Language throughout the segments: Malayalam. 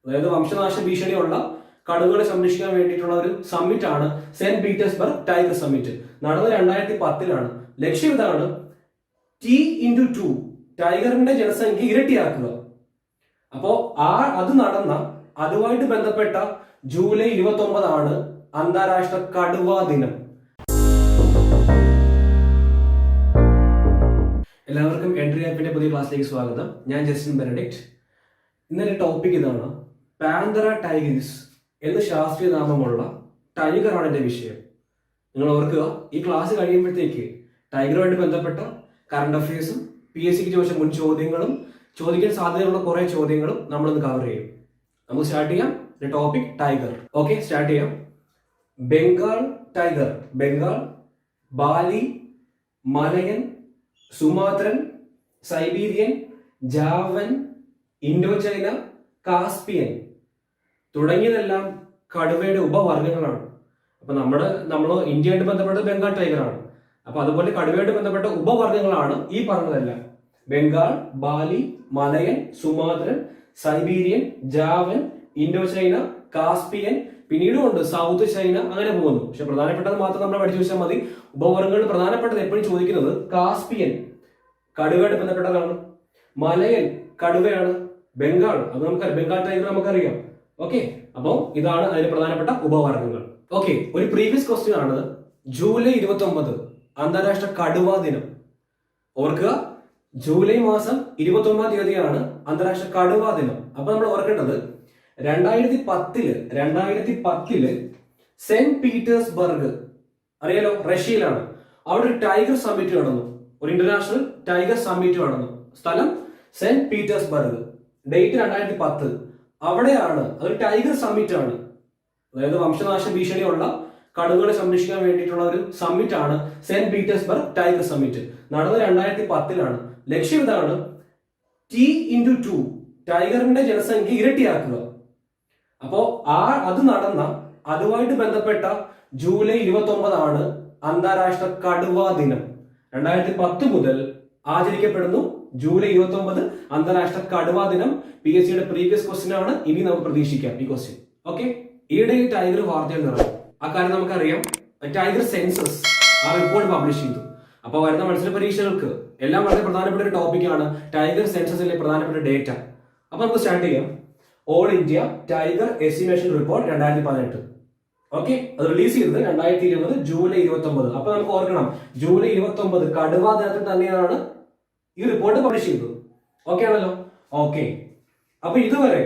അതായത് വംശനാശ ഭീഷണിയുള്ള കടുവകളെ സംരക്ഷിക്കാൻ വേണ്ടിയിട്ടുള്ള ഒരു സമ്മിറ്റ് ആണ് സെന്റ് പീറ്റേഴ്സ്ബർഗ് ടൈഗർ സമ്മിറ്റ്. നടന്നത് 2010 ലക്ഷ്യം ഇതാണ്: T x 2 ടൈഗറിന്റെ ജനസംഖ്യ ഇരട്ടിയാക്കുക. അപ്പോ അത് നടന്ന അതുമായിട്ട് ബന്ധപ്പെട്ട ജൂലൈ 29 അന്താരാഷ്ട്ര കടുവാ ദിനം. എല്ലാവർക്കും എൻട്രി ആപ്പിന്റെ പുതിയ ക്ലാസ്സിലേക്ക് സ്വാഗതം. ഞാൻ ജസ്റ്റിൻ ബെനഡിക്റ്റ്. ഇന്നലെ ടോപ്പിക് ഇതാണ്: പാന്തറ ടൈഗറിസ് എന്ന് ശാസ്ത്രീയ നാമമുള്ള ടൈഗറാണ് എന്റെ വിഷയം. നിങ്ങൾ ഓർക്കുക, ഈ ക്ലാസ് കഴിയുമ്പോഴത്തേക്ക് ടൈഗറുമായിട്ട് ബന്ധപ്പെട്ട കറണ്ട് അഫയേഴ്സും PSCക്ക് ചോദിച്ച മുൻ ചോദ്യങ്ങളും ചോദിക്കാൻ സാധ്യതയുള്ള കുറെ ചോദ്യങ്ങളും നമ്മളൊന്ന് കവർ ചെയ്യും. നമുക്ക് സ്റ്റാർട്ട് ചെയ്യാം. Topic tiger. ഓക്കെ, സ്റ്റാർട്ട് ചെയ്യാം. Bengal tiger, Bengal, Bali, Malayan, Sumatran, Siberian, Javan, Indochina, Caspian തുടങ്ങിയതെല്ലാം കടുവയുടെ ഉപവർഗങ്ങളാണ്. അപ്പൊ നമ്മൾ ഇന്ത്യയായിട്ട് ബന്ധപ്പെട്ട ബംഗാൾ ടൈഗറാണ്. അപ്പൊ അതുപോലെ കടുവയായിട്ട് ബന്ധപ്പെട്ട ഉപവർഗങ്ങളാണ് ഈ പറഞ്ഞതെല്ലാം: Bengal, Bali, Malayan, Sumatran, Siberian, Javan, Indochina, Caspian, പിന്നീടും ഉണ്ട് സൗത്ത് ചൈന, അങ്ങനെ പോകുന്നു. പക്ഷെ പ്രധാനപ്പെട്ടത് മാത്രം നമ്മൾ പഠിച്ചു വെച്ചാൽ മതി. ഉപവർഗങ്ങൾ പ്രധാനപ്പെട്ടത് എപ്പോഴും ചോദിക്കുന്നത് കാസ്പിയൻ കടുവയായിട്ട് ബന്ധപ്പെട്ടതാണ്, മലയൻ കടുവയാണ്, ബംഗാൾ അത് നമുക്കറിയാം, ബംഗാൾ ടൈഗർ നമുക്കറിയാം. ഓക്കെ, അപ്പോൾ ഇതാണ് അതിന് പ്രധാനപ്പെട്ട ഉപവർഗങ്ങൾ. ഓക്കെ, ഒരു പ്രീവിയസ് ക്വസ്റ്റ്യൻ ആണ്. ജൂലൈ 29 അന്താരാഷ്ട്ര കടുവാ ദിനം. ഓർക്കുക, ജൂലൈ മാസം 29 തീയതിയാണ് അന്താരാഷ്ട്ര കടുവാ ദിനം. അപ്പൊ നമ്മൾ ഓർക്കേണ്ടത് 2010 സെന്റ് പീറ്റേഴ്സ്ബർഗ്, അറിയാലോ, റഷ്യയിലാണ്. അവിടെ ഒരു ടൈഗർ സമ്മിറ്റ് നടന്നു, ഒരു ഇന്റർനാഷണൽ ടൈഗർ സമ്മിറ്റ് നടന്നു. സ്ഥലം സെന്റ് പീറ്റേഴ്സ്ബർഗ്, ഡേറ്റ് 2010. അവിടെയാണ്, അതൊരു ടൈഗർ സമ്മിറ്റ് ആണ്. അതായത് വംശനാശ ഭീഷണിയുള്ള കടുവകളെ സംരക്ഷിക്കാൻ വേണ്ടിയിട്ടുള്ള ഒരു സമ്മിറ്റ് ആണ് സെന്റ് പീറ്റേഴ്സ്ബർഗ് ടൈഗർ സമ്മിറ്റ്. നടന്നത് 2010. ലക്ഷ്യം ഇതാണ്: T x 2 ടൈഗറിന്റെ ജനസംഖ്യ ഇരട്ടിയാക്കുക. അപ്പോ അത് നടന്ന അതുമായിട്ട് ബന്ധപ്പെട്ട ജൂലൈ 29 അന്താരാഷ്ട്ര കടുവാ ദിനം. 2010 മുതൽ ആചരിക്കപ്പെടുന്നു ജൂലൈ 29 അന്താരാഷ്ട്ര കടുവാ ദിനം. PSCയുടെ പ്രീവിയസ് ക്വസ്റ്റ്യൻ ആണ്, ഇനി നമുക്ക് പ്രതീക്ഷിക്കാം ഈ ക്വസ്റ്റ്യൻ. ഓക്കെ, ഈയിടെ ഈ ടൈഗർ വാർത്തയിൽ നിറഞ്ഞു. ആ കാര്യം നമുക്കറിയാം. ടൈഗർ സെൻസസ് ആ റിപ്പോർട്ട് പബ്ലിഷ് ചെയ്തു. അപ്പൊ വരുന്ന മത്സര പരീക്ഷകൾക്ക് എല്ലാം വളരെ പ്രധാനപ്പെട്ട ഒരു ടോപ്പിക്കാണ് ടൈഗർ സെൻസസിലെ പ്രധാനപ്പെട്ട ഡേറ്റ. അപ്പൊ നമുക്ക് സ്റ്റാർട്ട് ചെയ്യാം. All India tiger estimation report 2018. Okay, അത് റിലീസ് ചെയ്തത് 2020 ജൂലൈ 29. അപ്പൊ നമുക്ക് ഓർക്കണം, ജൂലൈ 29 കടുവാ ദിനത്തിൽ തന്നെയാണ് ഈ റിപ്പോർട്ട് പബ്ലിഷ് ചെയ്തത്. ഓക്കെ ആണല്ലോ? ഓക്കെ, അപ്പൊ ഇതുവരെ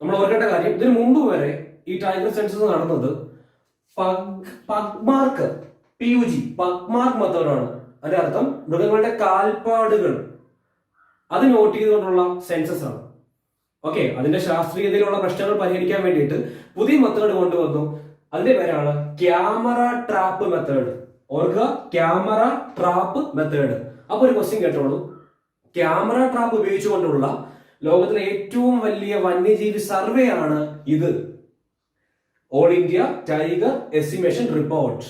നമ്മൾ ഓർക്കേണ്ട കാര്യം, ഇതിനു മുമ്പ് വരെ ഈ ടൈഗർ സെൻസസ് നടന്നത് പഗ്മാർക്ക് മെത്തേഡാണ്. അതിന്റെ അർത്ഥം മൃഗങ്ങളുടെ കാൽപ്പാടുകൾ അത് നോട്ട് ചെയ്തുകൊണ്ടുള്ള സെൻസസ് ആണ്. ഓക്കെ, അതിന്റെ ശാസ്ത്രീയതയിലുള്ള പ്രശ്നങ്ങൾ പരിഹരിക്കാൻ വേണ്ടിയിട്ട് പുതിയ മെത്തേഡ് കൊണ്ടുവന്നു. അതിന്റെ പേരാണ് ക്യാമറ ട്രാപ്പ് മെത്തേഡ്. ഓർക്കുക, ക്യാമറ ട്രാപ്പ് മെത്തേഡ്. അപ്പൊ ഒരു ക്വസ്റ്റ്യൻ കേട്ടോളൂ. ക്യാമറ ട്രാപ്പ് ഉപയോഗിച്ചുകൊണ്ടുള്ള ലോകത്തിലെ ഏറ്റവും വലിയ വന്യജീവി സർവേ ആണ് ഇത്. All India tiger estimation report.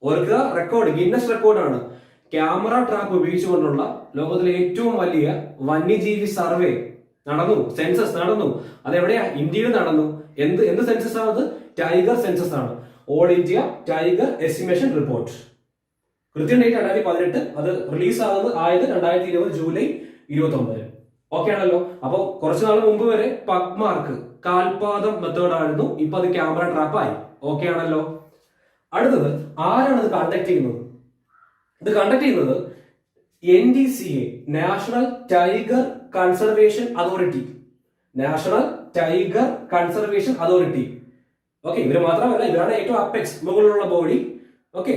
ഓർക്കുക, റെക്കോർഡ്, ഗിന്നസ് റെക്കോർഡാണ്. ക്യാമറ ട്രാപ്പ് ഉപയോഗിച്ചുകൊണ്ടുള്ള ലോകത്തിലെ ഏറ്റവും വലിയ വന്യജീവി സർവേ നടന്നു, സെൻസസ് നടന്നു. അതെവിടെയാ? ഇന്ത്യയിൽ നടന്നു. എന്ത് സെൻസസ് ആണ് അത്? ടൈഗർ സെൻസസ് ആണ്. All India tiger estimation report. കൃത്യം ഡേറ്റ് 2018. അത് റിലീസ് ആയത് 2020 ജൂലൈ 29. ഓക്കെ ആണല്ലോ? അപ്പൊ കുറച്ചു നാൾ മുമ്പ് വരെ പഗ്മാർക്ക് കാൽപാദം മെത്തേഡ് ആയിരുന്നു. ഇപ്പൊ അത് ക്യാമറ ട്രാപ്പ് ആയി. ഓക്കെ ആണല്ലോ? അടുത്തത്, ആരാണ് ഇത് കണ്ടക്ട് ചെയ്യുന്നത്? ഇത് കണ്ടക്ട് ചെയ്യുന്നത് NTCA, national tiger conservation authority. National tiger conservation authority. Okay, ഇവര് മാത്രമല്ല, ഇവരാണ് ഏറ്റവും അപ്പെക്സ്, മുകളിലുള്ള body. Okay,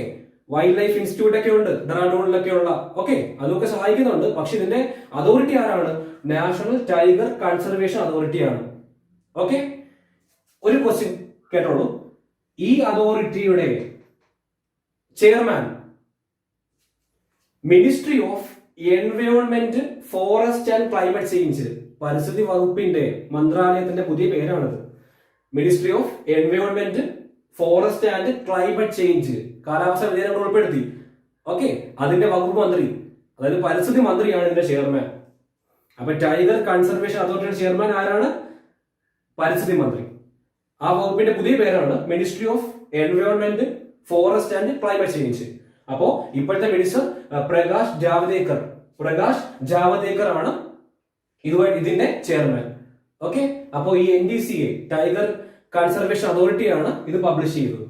wild life institute ഒക്കെ ഉണ്ട് ഡെറാഡൂണിലൊക്കെ ഉള്ള. ഓക്കെ, അതൊക്കെ സഹായിക്കുന്നുണ്ട്. പക്ഷെ ഇതിന്റെ അതോറിറ്റി ആരാണ്? നാഷണൽ ടൈഗർ കൺസർവേഷൻ അതോറിറ്റിയാണ്. ഓക്കെ, ഒരു ക്വസ്റ്റ്യൻ കേട്ടോളൂ. ഈ അതോറിറ്റിയുടെ chairman ministry of environment, forest and climate change, പരിസ്ഥിതി വകുപ്പിന്റെ മന്ത്രാലയത്തിന്റെ പുതിയ പേരാണിത്. Ministry of environment, forest and climate change, കാലാവസ്ഥ വ്യതിയാനം ഉൾപ്പെടുത്തി. ഓക്കെ, അതിന്റെ വകുപ്പ് മന്ത്രി, അതായത് പരിസ്ഥിതി മന്ത്രിയാണ് ഇതിന്റെ ചെയർമാൻ. അപ്പൊ ടൈഗർ കൺസർവേഷൻ അതോറിറ്റിയുടെ ചെയർമാൻ ആരാണ്? പരിസ്ഥിതി മന്ത്രി. ആ വകുപ്പിന്റെ പുതിയ പേരാണ് ministry of environment, forest and climate change. അപ്പോ ഇപ്പോഴത്തെ മിനിസ്റ്റർ പ്രകാശ് ജാവദേക്കർ ആണ് ഇതിന്റെ ചെയർമാൻ. ഓക്കെ, അപ്പോ ഈ NDCA ടൈഗർ കൺസർവേഷൻ അതോറിറ്റി ആണ് ഇത് പബ്ലിഷ് ചെയ്തത്.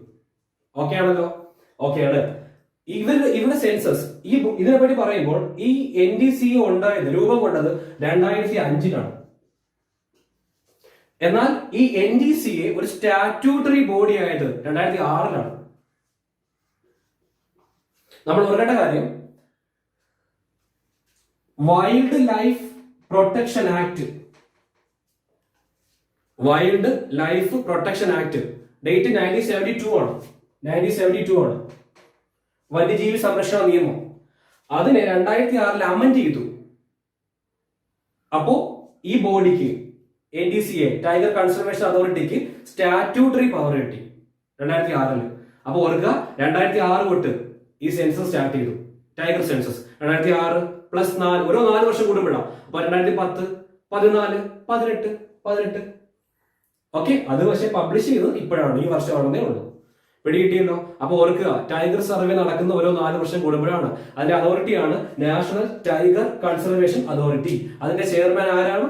ഓക്കെ ആണല്ലോ? ഓക്കെ ആണ്. ഇവരുടെ സെൻസസ് ഇതിനെ പറ്റി പറയുമ്പോൾ ഈ NDCA രൂപം കൊണ്ടത് 2005-ലാണ്. എന്നാൽ ഈ NDCA ഒരു സ്റ്റാറ്റ്യൂട്ടറി ബോഡി ആയത് 2006-ലാണ്. നമ്മൾ ഓർക്കേണ്ട കാര്യം, wild life protection act date 1972 ആണ്. വന്യജീവി സംരക്ഷണ നിയമം അതിനെ 2006 അമെൻഡ് ചെയ്തു. അപ്പോ ഈ ബോഡിക്ക് NDCA ടൈഗർ കൺസർവേഷൻ അതോറിറ്റിക്ക് സ്റ്റാറ്റ്യൂട്ടറി പവർ കിട്ടി 2006. അപ്പൊ ഓർക്കുക, 2006 തൊട്ട് ഈ സെൻസസ് സ്റ്റാർട്ട് ചെയ്തു. ടൈഗർ സെൻസസ് 2006 പ്ലസ് 4 ഓരോ 4 വർഷം കൂടുമ്പോഴാണ്. അപ്പൊ 2010, 14, 18. ഓക്കെ, അത് പക്ഷെ പബ്ലിഷ് ചെയ്തത് ഇപ്പോഴാണ്, ഈ വർഷമാണെന്നേ ഉള്ളൂ. പിടികിട്ടിയല്ലോ? അപ്പൊ ഓർക്കുക, ടൈഗർ സർവേ നടക്കുന്ന ഓരോ 4 വർഷം കൂടുമ്പോഴാണ്. അതിന്റെ അതോറിറ്റിയാണ് നാഷണൽ ടൈഗർ കൺസർവേഷൻ അതോറിറ്റി. അതിന്റെ ചെയർമാൻ ആരാണ്?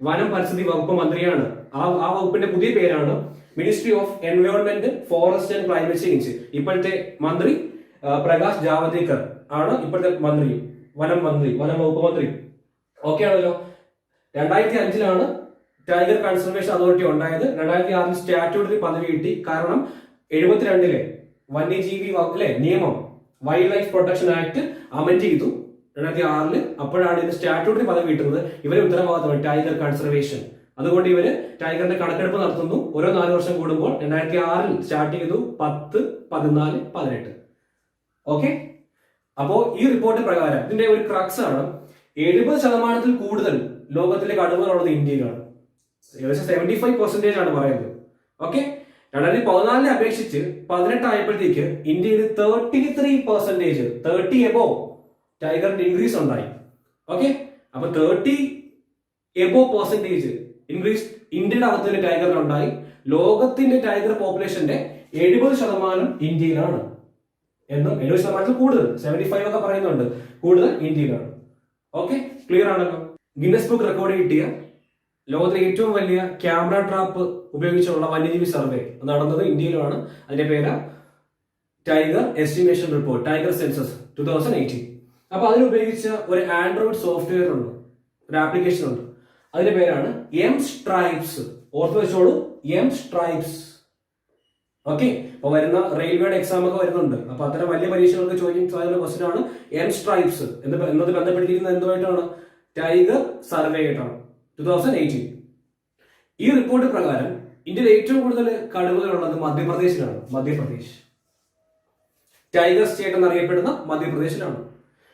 വനം പരിസ്ഥിതി വകുപ്പ് മന്ത്രിയാണ്. ആ വകുപ്പിന്റെ പുതിയ പേരാണ് ministry of environment, forest and climate change. ഇപ്പോഴത്തെ മന്ത്രി പ്രകാശ് ജാവദേക്കർ ആണ് ഇപ്പോഴത്തെ മന്ത്രി, വനം വകുപ്പ് മന്ത്രി. ഓക്കെ ആണല്ലോ? 2005-ലാണ് ടൈഗർ കൺസർവേഷൻ അതോറിറ്റി ഉണ്ടായത്. 2006 സ്റ്റാറ്റ്യൂട്ടറി പദവി കിട്ടി. കാരണം 72-ലെ വന്യജീവി നിയമം, wild life protection act amend ചെയ്തു 2006. അപ്പോഴാണ് ഇതിന് സ്റ്റാറ്റ്യൂട്ടറി പദവി കിട്ടുന്നത്. ഇവരെ ഉത്തരവാദിത്തമാണ് ടൈഗർ കൺസർവേഷൻ. അതുകൊണ്ട് ഇവര് ടൈഗറിന്റെ കണക്കെടുപ്പ് നടത്തുന്നു ഓരോ 4 വർഷം കൂടുമ്പോൾ. 2006 സ്റ്റാർട്ട് ചെയ്തു, 10, 14, 18. ഓക്കെ, അപ്പോ ഈ റിപ്പോർട്ട് പ്രകാരം ഇതിന്റെ ഒരു ക്രക്സ് ആണ്, 70% കൂടുതൽ ലോകത്തിലെ കടുവകളുള്ളത് ഇന്ത്യയിലാണ്. ഏകദേശം 75% ആണ് പറയുന്നത്. ഓക്കെ, 2014 അപേക്ഷിച്ച് 18 ആയപ്പോഴത്തേക്ക് ഇന്ത്യയിൽ 33%, 30 എബോവ് ടൈഗറിന്റെ ഇൻക്രീസ് ഉണ്ടായി. ഓക്കെ, അപ്പൊ 30 എബോവ് പെർസെന്റേജ് ഇൻക്രീസ് ഇന്ത്യയുടെ അകത്ത് ടൈഗറിനുണ്ടായി. ലോകത്തിന്റെ ടൈഗർ പോപ്പുലേഷന്റെ 70% ഇന്ത്യയിലാണ് എന്നും 70% കൂടുതൽ, 75 ഒക്കെ പറയുന്നുണ്ട്, കൂടുതൽ ഇന്ത്യയിലാണ്. ഓക്കെ, ക്ലിയർ ആണല്ലോ? ഗിന്നസ് ബുക്ക് റെക്കോർഡ് കിട്ടിയ ലോകത്തിലെ ഏറ്റവും വലിയ ക്യാമറ ട്രാപ്പ് ഉപയോഗിച്ചുള്ള വന്യജീവി സർവേ നടന്നത് ഇന്ത്യയിലാണ്. അതിന്റെ പേര് tiger estimation report, tiger census 2018. അപ്പൊ അതിനുപയോഗിച്ച ഒരു ആൻഡ്രോയിഡ് സോഫ്റ്റ്വെയർ ഉണ്ട്, ഒരു ആപ്ലിക്കേഷൻ ഉണ്ട്. അതിന്റെ പേരാണ് M-Stripes. ഓർത്ത് വെച്ചോളൂ, M-Stripes. ഓക്കെ, അപ്പൊ വരുന്ന റെയിൽവേയുടെ എക്സാം ഒക്കെ വരുന്നുണ്ട്. അപ്പൊ അത്തരം വലിയ പരീക്ഷകൾക്ക് ചോദിക്കുന്ന ക്വസ്റ്റ്യൻ ആണ് M-Stripes എന്നത് ബന്ധപ്പെട്ടിരിക്കുന്നത് എന്തുമായിട്ടാണ്? ടൈഗർ സർവേ ആയിട്ടാണ് 2018. ഈ റിപ്പോർട്ട് പ്രകാരം ഇന്ത്യയിൽ ഏറ്റവും കൂടുതൽ കടുവകളുള്ളത് മധ്യപ്രദേശിലാണ്. ടൈഗർ സ്റ്റേറ്റ് എന്നറിയപ്പെടുന്ന മധ്യപ്രദേശിലാണ്.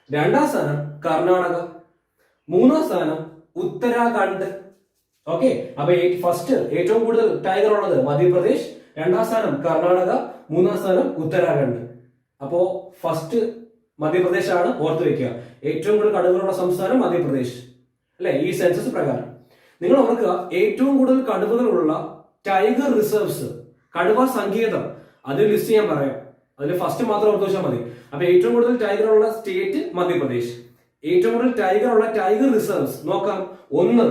2ാം സ്ഥാനം കർണാടക, 3ാം സ്ഥാനം ഉത്തരാഖണ്ഡ്. ഓക്കെ, അപ്പൊ ഫസ്റ്റ് ഏറ്റവും കൂടുതൽ ടൈഗർ ഉള്ളത് മധ്യപ്രദേശ്, 2ാം സ്ഥാനം കർണാടക, 3ാം സ്ഥാനം ഉത്തരാഖണ്ഡ്. അപ്പോ ഫസ്റ്റ് മധ്യപ്രദേശ് ആണ്, ഓർത്ത് വെക്കുക. ഏറ്റവും കൂടുതൽ കടുവകളുള്ള സംസ്ഥാനം മധ്യപ്രദേശ് അല്ലെ ഈ സെൻസസ് പ്രകാരം. നിങ്ങൾ ഓർക്കുക, ഏറ്റവും കൂടുതൽ കടുവകളുള്ള ടൈഗർ റിസർവ്സ്, കടുവ സങ്കേതം, അത് ലിസ്റ്റ് ചെയ്യാൻ പറയാം. അതിൽ ഫസ്റ്റ് മാത്രം ഓർത്ത് വെച്ചാൽ മതി. അപ്പൊ ഏറ്റവും കൂടുതൽ ടൈഗർ ഉള്ള സ്റ്റേറ്റ് മധ്യപ്രദേശ്. ഏറ്റവും കൂടുതൽ ടൈഗർ ഉള്ള ടൈഗർ റിസർവ്സ് നോക്കാം. 1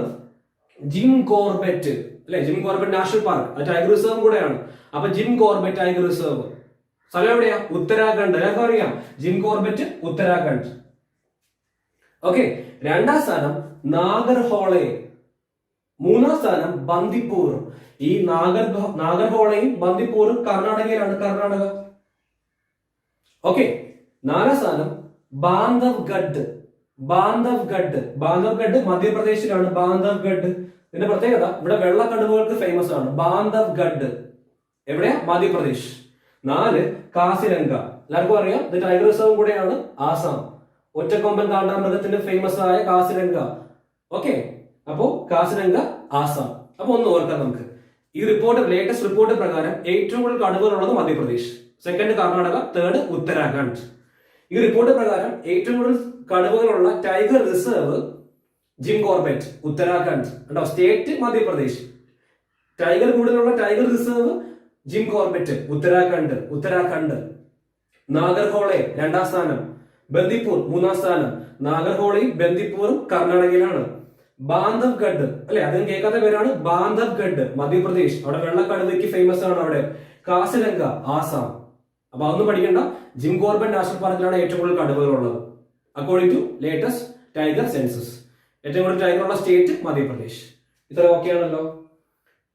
ജിം കോർബറ്റ് അല്ലെ, ജിം കോർബറ്റ് നാഷണൽ പാർക്ക്, അത് ടൈഗർ റിസർവ് കൂടെയാണ്. അപ്പൊ ജിം കോർബറ്റ് ടൈഗർ റിസർവ് സ്ഥലം എവിടെയാ? ഉത്തരാഖണ്ഡ്. എല്ലാവർക്കും അറിയാം, ജിം കോർബറ്റ് ഉത്തരാഖണ്ഡ്. ഓക്കെ, 2ാം സ്ഥാനം നാഗർഹോളെ, 3ാം സ്ഥാനം ബന്ദിപ്പൂർ. ഈ നാഗർഹോളയും ബന്ദിപ്പൂറും കർണാടകയിലാണ്, കർണാടക. ഓക്കെ, 4ാം സ്ഥാനം ബാന്ധവ്ഗഡ് മധ്യപ്രദേശിലാണ്. ബാന്ധവ്ഗഡ് ഇതിന്റെ പ്രത്യേകത, ഇവിടെ വെള്ളക്കടുവകൾക്ക് ഫേമസ് ആണ്. ബാന്ധവ്ഗഡ് എവിടെയാ? മധ്യപ്രദേശ്. 4 കാസിരംഗ, എല്ലാവർക്കും അറിയാം, ഇത് ടൈഗർ റിസർവ് കൂടെയാണ്, ആസാം. ഒറ്റക്കൊമ്പൻ കാണ്ടാമൃഗത്തിന്റെ ഫേമസ് ആയ കാസിരംഗ. ഓക്കെ, അപ്പോ കാസിരംഗ ആസാം. അപ്പൊ ഒന്ന് ഓർക്കാം നമുക്ക്, ഈ റിപ്പോർട്ട്, ലേറ്റസ്റ്റ് റിപ്പോർട്ട് പ്രകാരം ഏറ്റവും കൂടുതൽ കടുവകളുള്ളത് മധ്യപ്രദേശ്, 2nd കർണാടക, 3rd ഉത്തരാഖണ്ഡ്. ഈ റിപ്പോർട്ട് പ്രകാരം ഏറ്റവും കൂടുതൽ കടുവകളുള്ള tiger reserve Jim Corbett Uttarakhand. State Madhya Pradesh, tiger കൂടുതലുള്ള tiger reserve Jim Corbett Uttarakhand. Nagarhole 2ാം സ്ഥാനം, ബന്ദിപ്പൂർ 3ാം സ്ഥാനം. നാഗർഹോളയും ബന്ദിപ്പൂറും കർണാടകയിലാണ്. ബാന്ധവ്ഗഡ് അല്ലെ, അതും കേൾക്കാത്ത പേരാണ്. ബാന്ധവ്ഗഡ് മധ്യപ്രദേശ്, അവിടെ വെള്ളക്കടുവയ്ക്ക് ഫേമസ് ആണ് അവിടെ. കാസിരംഗ ആസാം. അപ്പൊ അതൊന്നും പഠിക്കണ്ട. ജിം കോർബറ്റ് നാഷണൽ പാർക്കിലാണ് ഏറ്റവും കൂടുതൽ കടുവകളുള്ളത് according to latest tiger census. ഏറ്റവും കൂടുതൽ ടൈഗർ ഉള്ള സ്റ്റേറ്റ് മധ്യപ്രദേശ്. ഇത്ര ഓക്കെ ആണല്ലോ.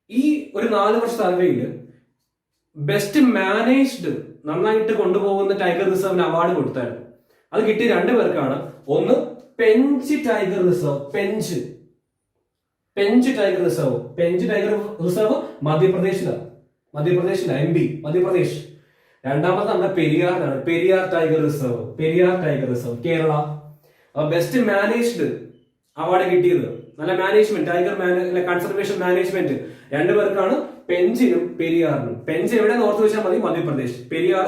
ഈ ഒരു 4 വർഷ സർവേയിൽ ബെസ്റ്റ് മാനേജ്ഡ്, നന്നായിട്ട് കൊണ്ടുപോകുന്ന ടൈഗർ റിസർവിന് അവാർഡ് കൊടുത്തായിരുന്നു. അത് കിട്ടിയ 2 പേർക്കാണ്. ഒന്ന് Pench tiger reserve, Pench tiger reserve മധ്യപ്രദേശിലാണ്, MP മധ്യപ്രദേശ്. രണ്ടാമത് നമ്മുടെ പെരിയാറിനാണ്, Periyar tiger reserve Kerala. Best managed award കിട്ടിയത്, നല്ല മാനേജ്മെന്റ്, ടൈഗർ കൺസർവേഷൻ മാനേജ്മെന്റ് 2 പേർക്കാണ്, പെഞ്ചിനും പെരിയാറിനും. പെഞ്ച് എവിടെയെന്ന് ഓർത്ത് വെച്ചാൽ മതി, മധ്യപ്രദേശ്. പെരിയാർ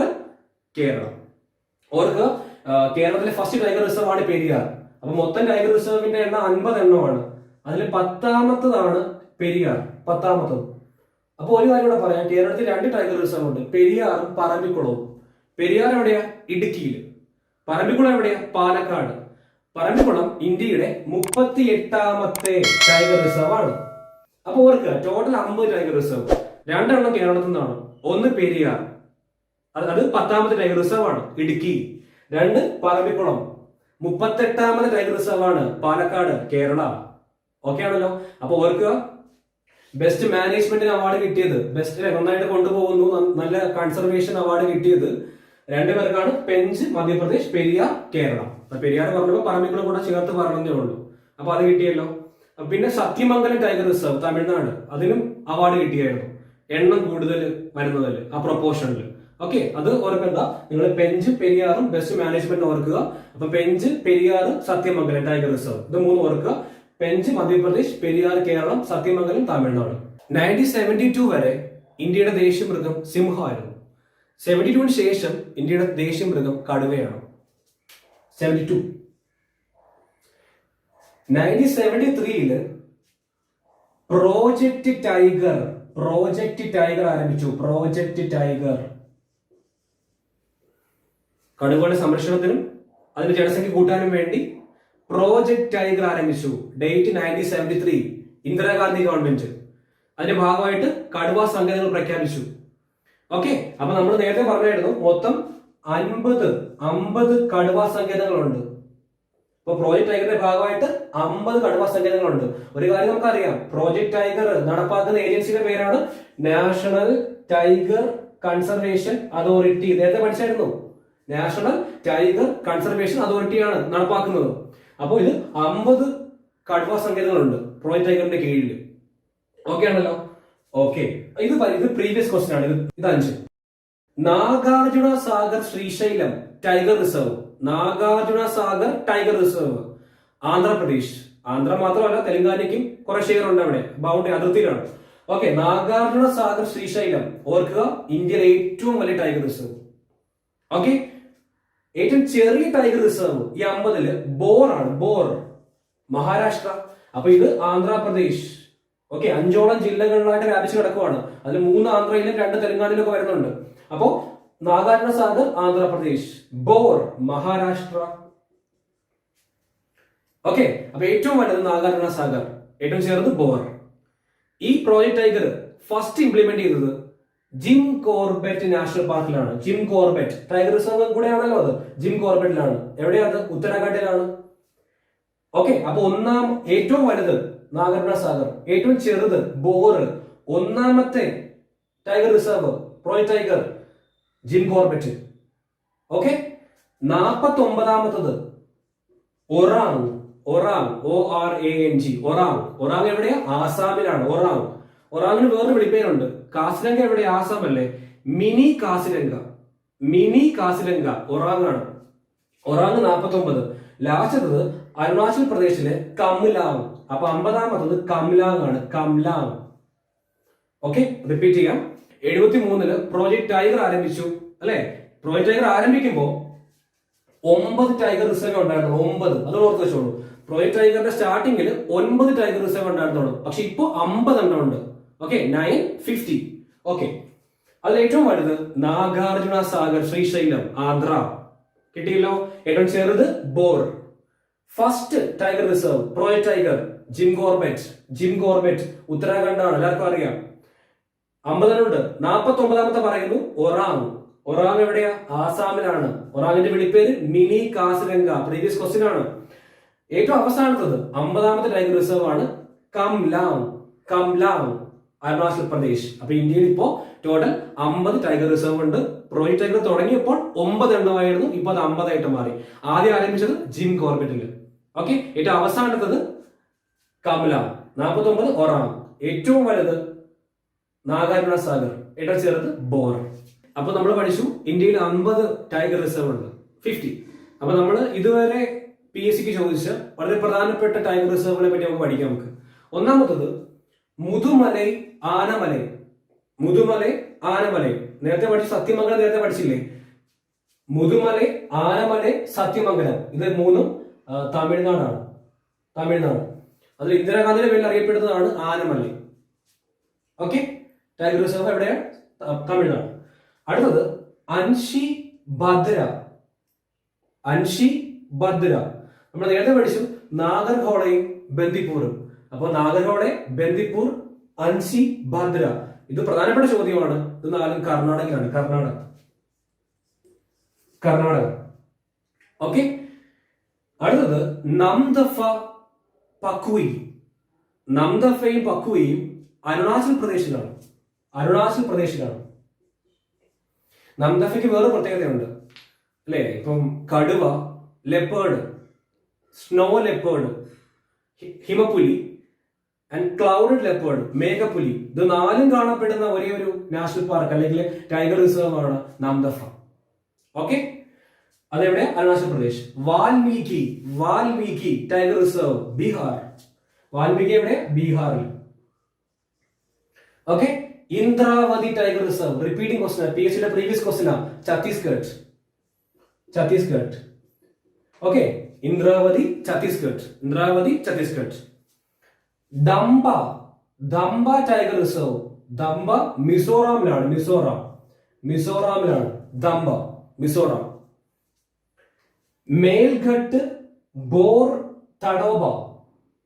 കേരളം. ഓർക്ക് കേരളത്തിലെ ഫസ്റ്റ് ടൈഗർ റിസർവ് ആണ് പെരിയാർ. അപ്പൊ മൊത്തം ടൈഗർ റിസർവിന്റെ എണ്ണം 50 എണ്ണമാണ്. അതിൽ 10ാമത്തതാണ് പെരിയാർ, 10ാമത്തത്. അപ്പൊ ഒരു കാര്യം കൂടെ പറയാം, കേരളത്തിൽ 2 ടൈഗർ റിസർവ് ഉണ്ട്, പെരിയാറും പറമ്പിക്കുളവും. പെരിയാർ എവിടെയാ? ഇടുക്കിയിൽ. പറമ്പിക്കുളം എവിടെയാ? പാലക്കാട്. പറമ്പിക്കുളം ഇന്ത്യയുടെ 38ാമത്തെ ടൈഗർ റിസർവ് ആണ്. അപ്പൊ ഓർക്കുക, ടോട്ടൽ 50 ടൈഗർ റിസർവ്. 2 എണ്ണം കേരളത്തിൽ നിന്നാണ്. ഒന്ന് പെരിയാർ, അത് 10ാമത്തെ ടൈഗർ റിസർവ് ആണ്, ഇടുക്കി. 2 പറമ്പിക്കുളം, 38ാമത്തെ ടൈഗർ റിസർവ് ആണ്, പാലക്കാട്, കേരള. ഓക്കെ ആണല്ലോ. അപ്പൊ ഓർക്കുക, ബെസ്റ്റ് മാനേജ്മെന്റിന് അവാർഡ് കിട്ടിയത്, ബെസ്റ്റ് നന്നായിട്ട് കൊണ്ടുപോകുന്നു, നല്ല കൺസർവേഷൻ അവാർഡ് കിട്ടിയത് 2 പേർക്കാണ്, പെഞ്ച് മധ്യപ്രദേശ്, പെരിയാർ കേരള. പെരിയാർ പറഞ്ഞപ്പോൾ പറമ്പിക്കുളം കൂടെ ചേർത്ത് പറഞ്ഞതേ ഉള്ളൂ. അപ്പൊ അത് കിട്ടിയല്ലോ. പിന്നെ സത്യമംഗലം ടൈഗർ റിസർവ് തമിഴ്നാട്, അതിനും അവാർഡ് കിട്ടിയായിരുന്നു, എണ്ണം കൂടുതൽ വരുന്നതിൽ, ആ പ്രൊപ്പോർഷനിൽ. ഓക്കെ, അത് ഓർക്കണ്ട. നിങ്ങൾ പെഞ്ച് പെരിയാറും ബെസ്റ്റ് മാനേജ്മെന്റ് ഓർക്കുക. അപ്പൊ പെഞ്ച് പെരിയാർ സത്യമംഗലം ടൈഗർ റിസർവ്, ഇത് 3 ഓർക്കുക. പെഞ്ച് മധ്യപ്രദേശ്, പെരിയാർ കേരളം, സത്യമംഗലം തമിഴ്നാട്. 1972 വരെ ഇന്ത്യയുടെ ദേശീയ മൃഗം സിംഹമായിരുന്നു. 72 ശേഷം ഇന്ത്യയുടെ ദേശീയ മൃഗം കടുവയാണ്. 72. 1973 പ്രോജക്റ്റ് ടൈഗർ ആരംഭിച്ചു. പ്രോജക്റ്റ് ടൈഗർ കടുവകളുടെ സംരക്ഷണത്തിനും അതിന്റെ ജനസംഖ്യ കൂട്ടാനും വേണ്ടി പ്രോജക്റ്റ് ടൈഗർ ആരംഭിച്ചു. Date 1973, Indira Gandhi government. അതിന്റെ ഭാഗമായിട്ട് കടുവ സങ്കേതങ്ങൾ പ്രഖ്യാപിച്ചു. ഓക്കെ, അപ്പൊ നമ്മൾ നേരത്തെ പറഞ്ഞായിരുന്നു മൊത്തം 50 കടുവ സങ്കേതങ്ങളുണ്ട്. ഇപ്പൊ പ്രോജക്ട് ടൈഗറിന്റെ ഭാഗമായിട്ട് 50 കടുവ സങ്കേതങ്ങളുണ്ട്. ഒരു കാര്യം നമുക്കറിയാം, പ്രോജക്ട് ടൈഗർ നടപ്പാക്കുന്ന ഏജൻസിയുടെ പേരാണ് നാഷണൽ ടൈഗർ കൺസർവേഷൻ അതോറിറ്റി. നേരത്തെ പഠിച്ചായിരുന്നു, നാഷണൽ ടൈഗർ കൺസർവേഷൻ അതോറിറ്റിയാണ് നടപ്പാക്കുന്നത്. അപ്പോൾ ഇത് 50 കടുവ സങ്കേതങ്ങളുണ്ട് പ്രോജക്ട് ടൈഗറിന്റെ കീഴിൽ. ഓക്കെ ആണല്ലോ. ഓക്കെ, ഇത് പ്രീവിയസ് ക്വസ്റ്റ്യൻ ആണ്. ഇത് 5. Nagarjuna Sagar Srisailam tiger reserve. Nagarjuna Sagar tiger reserve Andhra Pradesh. Andhra മാത്രമല്ല, തെലങ്കാനയ്ക്കും കുറെ ഷെയർ ഉണ്ട് അവിടെ, ബൗണ്ടറി അതിർത്തിയിലാണ്. ഓക്കെ, നാഗാർജുന സാഗർ ശ്രീശൈലം ഓർക്കുക, ഇന്ത്യയിലെ ഏറ്റവും വലിയ ടൈഗർ റിസർവ്. ഓക്കെ, ഏറ്റവും ചെറിയ ടൈഗർ റിസർവ് ഈ 50 ബോർ ആണ്, ബോർ, മഹാരാഷ്ട്ര. അപ്പൊ ഇത് ആന്ധ്രാപ്രദേശ്. ഓക്കെ, 5ഓളം ജില്ലകളിലായിട്ട് വ്യാപിച്ചു കിടക്കുവാണ്. അതിൽ 3 ആന്ധ്രയിലും 2 തെലങ്കാനയിലും ഒക്കെ വരുന്നുണ്ട്. അപ്പോ നാഗാർജുന സാഗർ ആന്ധ്രാപ്രദേശ്, ബോർ മഹാരാഷ്ട്ര. ഓക്കെ, അപ്പൊ ഏറ്റവും വലുത് നാഗാർജുന സാഗർ, ഏറ്റവും ചെറുത് ബോർ. ഈ പ്രോജക്ട് ടൈഗർ ഫസ്റ്റ് ഇംപ്ലിമെന്റ് ചെയ്തത് ജിം കോർബറ്റ് നാഷണൽ പാർക്കിലാണ്. ജിം കോർബറ്റ് ടൈഗർ റിസർവ് കൂടെയാണല്ലോ അത്, ജിം കോർബറ്റിലാണ്. എവിടെയാണ്? ഉത്തരാഖണ്ഡിലാണ്. ഓക്കെ, അപ്പൊ ഏറ്റവും വലുത് നാഗാർജുന സാഗർ, ഏറ്റവും ചെറുത് bore. 1ാമത്തെ tiger reserve project tiger Jim Corbett. Okay, 49ാമത്തത് Orang, ORANG, Orang എവിടെയാ? ആസാമിലാണ്. ഒറാങ്ങിന് വേറൊരു വിളിപ്പേരുണ്ട്, കാസിരംഗ എവിടെ? ആസാം അല്ലേ? മിനി കാസിരംഗ ഒറാങ് ആണ്. ഒറാങ് 49. ലാസ്റ്റത്തത് അരുണാചൽ പ്രദേശിലെ കംലാങ്. അപ്പൊ 50ാമത്തത് കംലാങ് ആണ്, കംലാങ്. ഓക്കെ, റിപ്പീറ്റ് ചെയ്യാം. 73 പ്രോജക്ട് ടൈഗർ ആരംഭിച്ചു അല്ലെ? പ്രോജക്ട് ടൈഗർ ആരംഭിക്കുമ്പോ 9 ടൈഗർ റിസർവ് ഉണ്ടായിരുന്നു. 9, അത് ഓർത്ത് വെച്ചോളൂ. പ്രോജക്ട് ടൈഗറിന്റെ സ്റ്റാർട്ടിങ്ങിൽ 9 ടൈഗർ റിസർവ് ഉണ്ടായിരുന്നുള്ളൂ. പക്ഷെ ഇപ്പൊ 50 എണ്ണം ഉണ്ട്. ഓക്കെ 950. ഓക്കെ, അതിൽ ഏറ്റവും വലുത് നാഗാർജുന സാഗർ ശ്രീശൈലം ആന്ധ്ര. കിട്ടിയല്ലോ. ഏറ്റവും ചെറുത് Bor. First tiger reserve project tiger Jim Corbett ഉത്തരാഖണ്ഡാണ്, എല്ലാവർക്കും അറിയാം. 50 49ാമത്തെ പറയുന്നു ഒറാങ് എവിടെയാ? ആസാമിലാണ്. ഒറാങ്ങിന്റെ വിളിപ്പേര് മിനി കാസിരംഗ. പ്രീവിയസ് ക്വസ്റ്റ്യൻ ആണ്. ഏറ്റവും അവസാനത്തത് 50ാമത്തെ ടൈഗർ റിസർവ് ആണ് കംലാങ് അരുണാചൽ പ്രദേശ്. അപ്പൊ ഇന്ത്യയിൽ ഇപ്പോ ടോട്ടൽ 50 ടൈഗർ റിസർവ് ഉണ്ട്. പ്രോജക്ട് ടൈഗർ തുടങ്ങിയപ്പോൾ 9 എണ്ണമായിരുന്നു, ഇപ്പൊ അത് 50 ആയിട്ട് മാറി. ആദ്യം ആരംഭിച്ചത് ജിം കോർബറ്റിൽ. ഓക്കെ, ഏറ്റവും അവസാനത്തത് കംലാങ്. 49 ഒറാങ്. ഏറ്റവും വലുത് നാഗാർജുന സാഗർ. ഏറ്റവും ചെറുത് ബോർ. അപ്പൊ നമ്മൾ പഠിച്ചു ഇന്ത്യയിൽ 50 ടൈഗർ റിസർവ് ഉണ്ട്, 50. അപ്പൊ നമ്മൾ ഇതുവരെ PSC ചോദിച്ച വളരെ പ്രധാനപ്പെട്ട ടൈഗർ റിസർവുകളെ പറ്റി നമുക്ക് പഠിക്കാം. നമുക്ക് ഒന്നാമത്തത് മുതുമലൈ ആനമലൈ. നേരത്തെ പഠിച്ചു സത്യമംഗലം, നേരത്തെ പഠിച്ചില്ലേ? മുതുമലൈ, ആനമലൈ, സത്യമംഗലം. ഇത് മൂന്നും തമിഴ്നാട്. അതിൽ ഇന്ദിരാഗാന്ധിയുടെ പേരിൽ അറിയപ്പെടുന്നതാണ് ആനമലൈ. ഓക്കെ, ടൈഗർ റിസർവ് എവിടെയാണ്? തമിഴ്നാട്. അടുത്തത് അൻഷി ഭദ്ര. നമ്മൾ നേരത്തെ പഠിച്ചു നാഗർഹോളയും ബന്ദിപ്പൂറും. അപ്പൊ നാഗർഹോളെ, ബന്ദിപ്പൂർ, അൻഷി ഭദ്ര. ഇത് പ്രധാനപ്പെട്ട ചോദ്യമാണ്. ഇത് 4 കർണാടകയാണ്. കർണാടക. ഓക്കെ, അടുത്തത് നംദഫയും പക്വയും അരുണാചൽ പ്രദേശിലാണ്. നംദഫയ്ക്ക് വേറെ പ്രത്യേകതയുണ്ട് അല്ലേ? ഇപ്പം കടുവ, ലെപ്പേർഡ്, സ്നോ ലെപ്പേർഡ്, ഹിമപുലി ആൻഡ് ക്ലൗഡഡ് ലെപ്പേർഡ്, മേഘപുലി. ഇത് 4 കാണപ്പെടുന്ന ഒരേ ഒരു നാഷണൽ പാർക്ക് അല്ലെങ്കിൽ ടൈഗർ റിസർവ് ആണ് നംദഫ. ഓക്കെ, അതെവിടെ? അരുണാചൽ പ്രദേശ്. Valmiki tiger reserve Bihar. വാൽമീകി എവിടെ? ബീഹാറിൽ. Okay, Indravati tiger reserve. Repeating question, PSCയുടെ previous question. Chhattisgarh. Okay, Indravati Chhattisgarh. Dampa tiger reserve. Dampa മിസോറാമിലാണ്. മിസോറാം. മേൽഘട്ട് ബോർ തടോബ.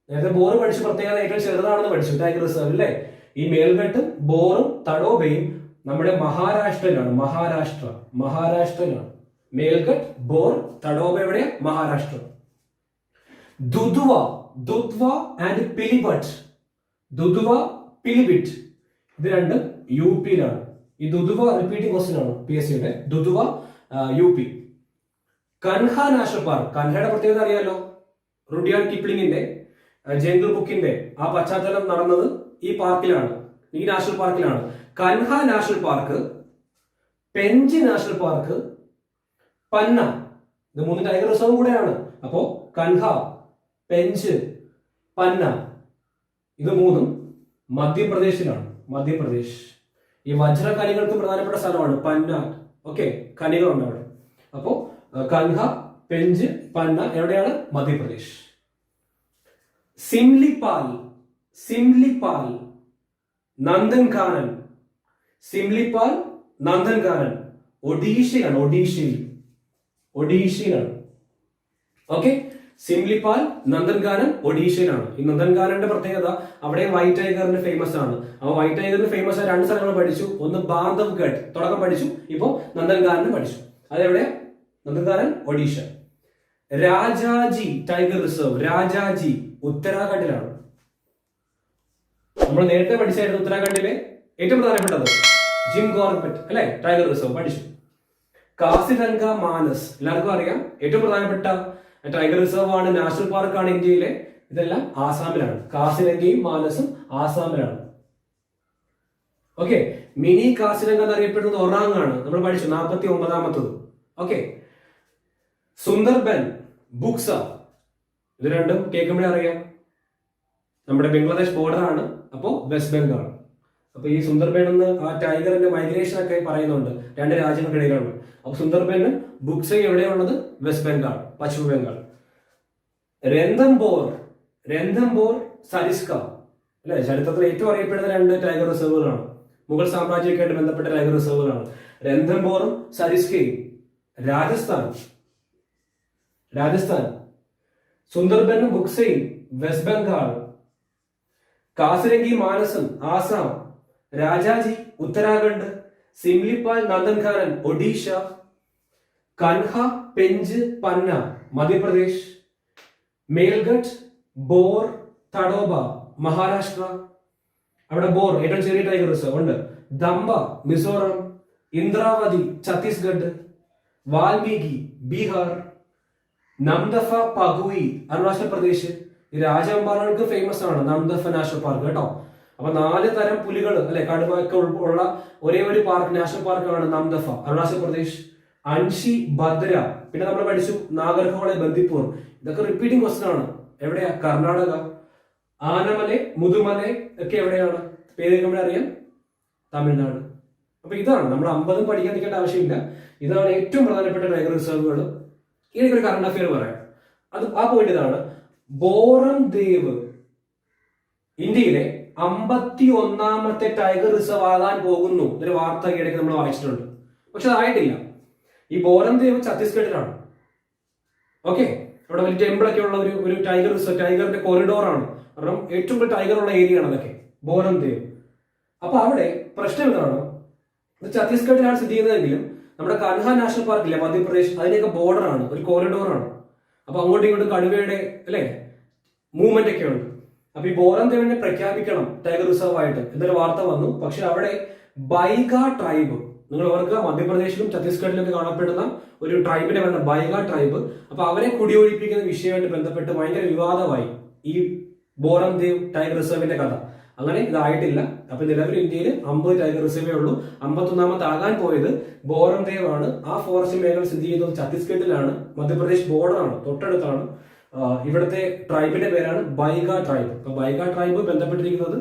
നേരത്തെ ബോർ പഠിച്ചു, പ്രത്യേകത ഏറ്റവും ചെറുതാണെന്ന് പഠിച്ചു ടൈഗർ റിസർവ് അല്ലേ? ഈ മേൽഘട്ടും ബോറും തടോബയും നമ്മുടെ മഹാരാഷ്ട്രയിലാണ്. മേൽഘട്ട്, ബോർ, തടോബ എവിടെയാ? മഹാരാഷ്ട്ര. ദുധ്വ ആൻഡ് പിലിഭട്ട്. ഇത് രണ്ടും UP യിലാണ്. ഈ ദുധ്വ റിപ്പീറ്റിംഗ് ക്വസ്റ്റ്യൻ ആണ് PSCയുടെ. Dudhwa UP. Kanha national park. കൻഹയുടെ പ്രത്യേകത അറിയാലോ? റുഡിയാർഡ് കിപ്ലിങ്ങിന്റെ ജംഗിൾ ബുക്കിന്റെ ആ പശ്ചാത്തലം നടന്നത് ഈ നാഷണൽ പാർക്കിലാണ്. Kanha national park, Pench national park, Panna. ഇത് 3 ടൈഗർ റിസർവ് കൂടെയാണ്. അപ്പോ കൻഹ, പെഞ്ച്, പന്ന, ഇത് 3ഉം മധ്യപ്രദേശ്. ഈ വജ്ര ഖനികൾക്ക് പ്രധാനപ്പെട്ട സ്ഥലമാണ് പന്ന. ഓക്കെ, ഖനികളുണ്ട് അവിടെ. അപ്പോ കൻഹ, പെഞ്ച്, പന്ന എവിടെയാണ്? മധ്യപ്രദേശ്. സിംലിപാൽ, നന്ദൻകാനൻ. ഒഡീഷയിലാണ്. ഓക്കെ, സിംലിപാൽ, നന്ദൻകാനൻ ഒഡീഷയിലാണ്. ഈ നന്ദൻകാനന്റെ പ്രത്യേകത അവിടെ വൈറ്റ് ടൈഗറിന് ഫേമസ് ആണ്. അപ്പൊ വൈറ്റ് ടൈഗറിന് ഫേമസ് ആയ 2 സ്ഥലങ്ങൾ പഠിച്ചു. ഒന്ന് ബാന്ധവ്ഗഡ് തുടക്കം പഠിച്ചു, ഇപ്പോ നന്ദൻകാനൻ പഠിച്ചു. അതെവിടെ? നന്ദൻകാനൻ ഒഡീഷ. Rajaji tiger reserve. ഉത്തരാഖണ്ഡിലാണ്. നമ്മൾ നേരത്തെ പഠിച്ചായിരുന്നു ഉത്തരാഖണ്ഡിലെ ഏറ്റവും പ്രധാനപ്പെട്ടത് ജിം കോർബറ്റ് അല്ലെ? ടൈഗർ റിസർവ് പഠിച്ചു. കാസിരംഗ മാനസ് എല്ലാവർക്കും അറിയാം. ഏറ്റവും പ്രധാനപ്പെട്ട ടൈഗർ റിസർവ് ആണ്, നാഷണൽ പാർക്കാണ് ഇന്ത്യയിലെ. ഇതെല്ലാം ആസാമിലാണ്. കാസിരംഗയും മാനസും ആസാമിലാണ്. ഓക്കെ, മിനി കാസിരംഗ എന്നറിയപ്പെടുന്നത് ഒറാങ് ആണ്. നമ്മൾ പഠിച്ചു 49ാമത്തത്. ഓക്കെ, സുന്ദർബൻ, ബുക്സ. ഇത് രണ്ടും കേൾക്കുമ്പോഴേ അറിയാം നമ്മുടെ ബംഗ്ലാദേശ് ബോർഡർ ആണ്. അപ്പോ വെസ്റ്റ് ബംഗാൾ. അപ്പൊ ഈ സുന്ദർബൻ എന്ന് ആ ടൈഗറിന്റെ മൈഗ്രേഷൻ ഒക്കെ പറയുന്നുണ്ട് 2 രാജ്യങ്ങൾക്കിടയിലാണ്. അപ്പൊ സുന്ദർബനും ബുക്സയും എവിടെയുള്ളത്? വെസ്റ്റ് ബംഗാൾ, പശ്ചിമ ബംഗാൾ. രന്തംബോർ, സരിസ്ക. അല്ലെ? ചരിത്രത്തിൽ ഏറ്റവും അറിയപ്പെടുന്ന 2 ടൈഗർ റിസർവുകളാണ്. മുഗൾ സാമ്രാജ്യമൊക്കെ ആയിട്ട് ബന്ധപ്പെട്ട ടൈഗർ റിസർവുകളാണ്. രൺഥംബോറും സരിസ്കയും. രാജസ്ഥാൻ. സുന്ദർബനും ബുക്സയും വെസ്റ്റ് ബംഗാൾ. കാസിരംഗി മാനസം ആസാം. രാജാജി ഉത്തരാഖണ്ഡ്. സിംലിപാൽ നന്ദൻകാനൻ ഒഡീഷ. കൻഹ പെഞ്ച് പന്ന മധ്യപ്രദേശ്. മേൽഘട്ട് ബോർ തഡോബ മഹാരാഷ്ട്ര. അവിടെ ബോർ ഏറ്റവും ചെറിയ ടൈഗർ റിസർവ് ഉണ്ട്. ദംബ മിസോറാം. ഇന്ദ്രാവതി ഛത്തീസ്ഗഡ്. വാൽമീകി ബീഹാർ. നംദഫ പഗുയി അരുണാചൽ പ്രദേശ്. ഈ രാജവെമ്പാലകൾക്ക് ഫേമസ് ആണ് നംദഫ നാഷണൽ പാർക്ക് കേട്ടോ. അപ്പൊ 4 തരം പുലികൾ അല്ലെ കടുവയൊക്കെ ഉള്ള ഒരേ ഒരു പാർക്ക് നാഷണൽ പാർക്കാണ് നംദഫ അരുണാചൽ പ്രദേശ്. അൻഷി ഭദ്ര. പിന്നെ നമ്മൾ പഠിച്ചു നാഗർഹോളെ ബന്ദിപ്പൂർ. ഇതൊക്കെ റിപ്പീറ്റിംഗ് ക്വസ്റ്റൻ ആണ്. എവിടെയാ? കർണാടക. ആനമലെ മുതുമലെ ഒക്കെ എവിടെയാണ്? പേര് കേൾക്കുമ്പോൾ അറിയാം, തമിഴ്നാട്. അപ്പൊ ഇതാണ് നമ്മൾ 50 പഠിക്കാൻ നിൽക്കേണ്ട ആവശ്യമില്ല. ഇതാണ് ഏറ്റവും പ്രധാനപ്പെട്ട ടൈഗർ റിസർവുകൾ. എനിക്കൊരു കറണ്ട് അഫെയർ പറയാം. ആ പോയിന്റ് ഇതാണ്. ബോറം ദേവ് ഇന്ത്യയിലെ 51ാമത്തെ ടൈഗർ റിസർവ് ആകാൻ പോകുന്നു. ഒരു വാർത്ത ഇടയ്ക്ക് നമ്മൾ വായിച്ചിട്ടുണ്ട്. പക്ഷെ അതായിട്ടില്ല. ഈ ബോറം ദേവ് ഛത്തീസ്ഗഡിലാണ്. ഓക്കെ, അവിടെ വലിയ ടെമ്പിളൊക്കെ ഉള്ള ഒരു ടൈഗർ റിസർവ്, ടൈഗറിന്റെ കോറിഡോർ ആണ്. കാരണം ഏറ്റവും കൂടുതൽ ടൈഗർ ഉള്ള ഏരിയ ആണ് അതൊക്കെ, ബോറം ദേവ്. അപ്പൊ അവിടെ പ്രശ്നം ഇതാണ്, ഛത്തീസ്ഗഡിലാണ് സ്ഥിതി ചെയ്യുന്നതെങ്കിലും നമ്മുടെ കൻഹ നാഷണൽ പാർക്കില്ലേ മധ്യപ്രദേശ്, അതിന്റെയൊക്കെ ബോർഡർ ആണ്, ഒരു കോറിഡോർ ആണ്. അപ്പൊ അങ്ങോട്ടും ഇങ്ങോട്ടും കടുവയുടെ അല്ലെ മൂവ്മെന്റ് ഒക്കെ ഉണ്ട്. അപ്പൊ ഈ ബോറം ദേവിനെ പ്രഖ്യാപിക്കണം ടൈഗർ റിസർവ് ആയിട്ട് എന്നൊരു വാർത്ത വന്നു. പക്ഷെ അവിടെ ബൈഗ ട്രൈബ്, നിങ്ങൾ ഓർക്കുക മധ്യപ്രദേശിലും ഛത്തീസ്ഗഡിലൊക്കെ കാണപ്പെടുന്ന ഒരു ട്രൈബിനെ വേണ്ട ബൈഗ ട്രൈബ്. അപ്പൊ അവരെ കുടിയൊഴിപ്പിക്കുന്ന വിഷയമായിട്ട് ബന്ധപ്പെട്ട് ഭയങ്കര വിവാദമായി ഈ ബോറം ദേവ് ടൈഗർ റിസർവിന്റെ കഥ. അങ്ങനെ ഇതായിട്ടില്ല. അപ്പൊ നിലവിൽ ഇന്ത്യയിൽ 50 ടൈഗർ റിസർവേ ഉള്ളൂ. 51ാമത്തെ ആകാൻ പോയത് ബോറം ദേവ് ആണ്. ആ ഫോറസ്റ്റ് മേഖല സ്ഥിതി ചെയ്യുന്നത് ഛത്തീസ്ഗഡിലാണ്, മധ്യപ്രദേശ് ബോർഡർ ആണ്, തൊട്ടടുത്താണ്. ഇവിടുത്തെ ട്രൈബിന്റെ പേരാണ് ബൈഗ ട്രൈബ്. അപ്പൊ ബൈഗ ട്രൈബ് ബന്ധപ്പെട്ടിരിക്കുന്നത്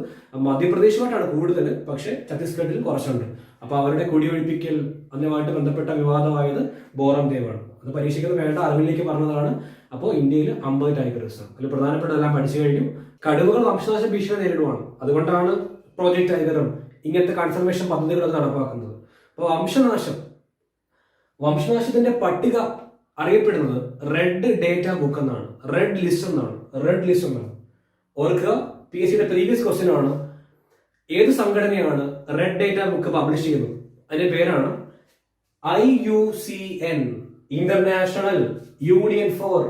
മധ്യപ്രദേശുമായിട്ടാണ് കൂടുതൽ, പക്ഷെ ഛത്തീസ്ഗഡിൽ കുറച്ചുണ്ട്. അപ്പൊ അവരുടെ കുടിയൊഴിപ്പിക്കൽ അതുമായിട്ട് ബന്ധപ്പെട്ട വിവാദമായത് ബോറം ദേവ് ആണ്. അത് പരീക്ഷിക്കുന്നത് വേണ്ട, അറിവിലേക്ക് പറഞ്ഞതാണ്. അപ്പോൾ ഇന്ത്യയിൽ 50 ടൈഗർ റിസർവ്, അതിൽ പ്രധാനപ്പെട്ടതെല്ലാം പഠിച്ചു കഴിഞ്ഞു. കടുവകൾ വംശനാശ ഭീഷണി നേരിടുവാണ്. അതുകൊണ്ടാണ് പ്രോജക്ട് ടൈഗറും ഇങ്ങനത്തെ കൺസർവേഷൻ പദ്ധതികളൊക്കെ നടപ്പാക്കുന്നത്. അപ്പോൾ വംശനാശത്തിന്റെ പട്ടിക അറിയപ്പെടുന്നത് റെഡ് ഡേറ്റ ബുക്ക് എന്നാണ്, റെഡ് ലിസ്റ്റ് എന്നാണ്. ഓർക്കുക, PSCയുടെ പ്രീവിയസ് ക്വസ്റ്റ്യൻ ആണ്, ഏത് സംഘടനയാണ് റെഡ് ഡേറ്റ ബുക്ക് പബ്ലിഷ് ചെയ്യുന്നത്? അതിന്റെ പേരാണ് IUCN, International Union for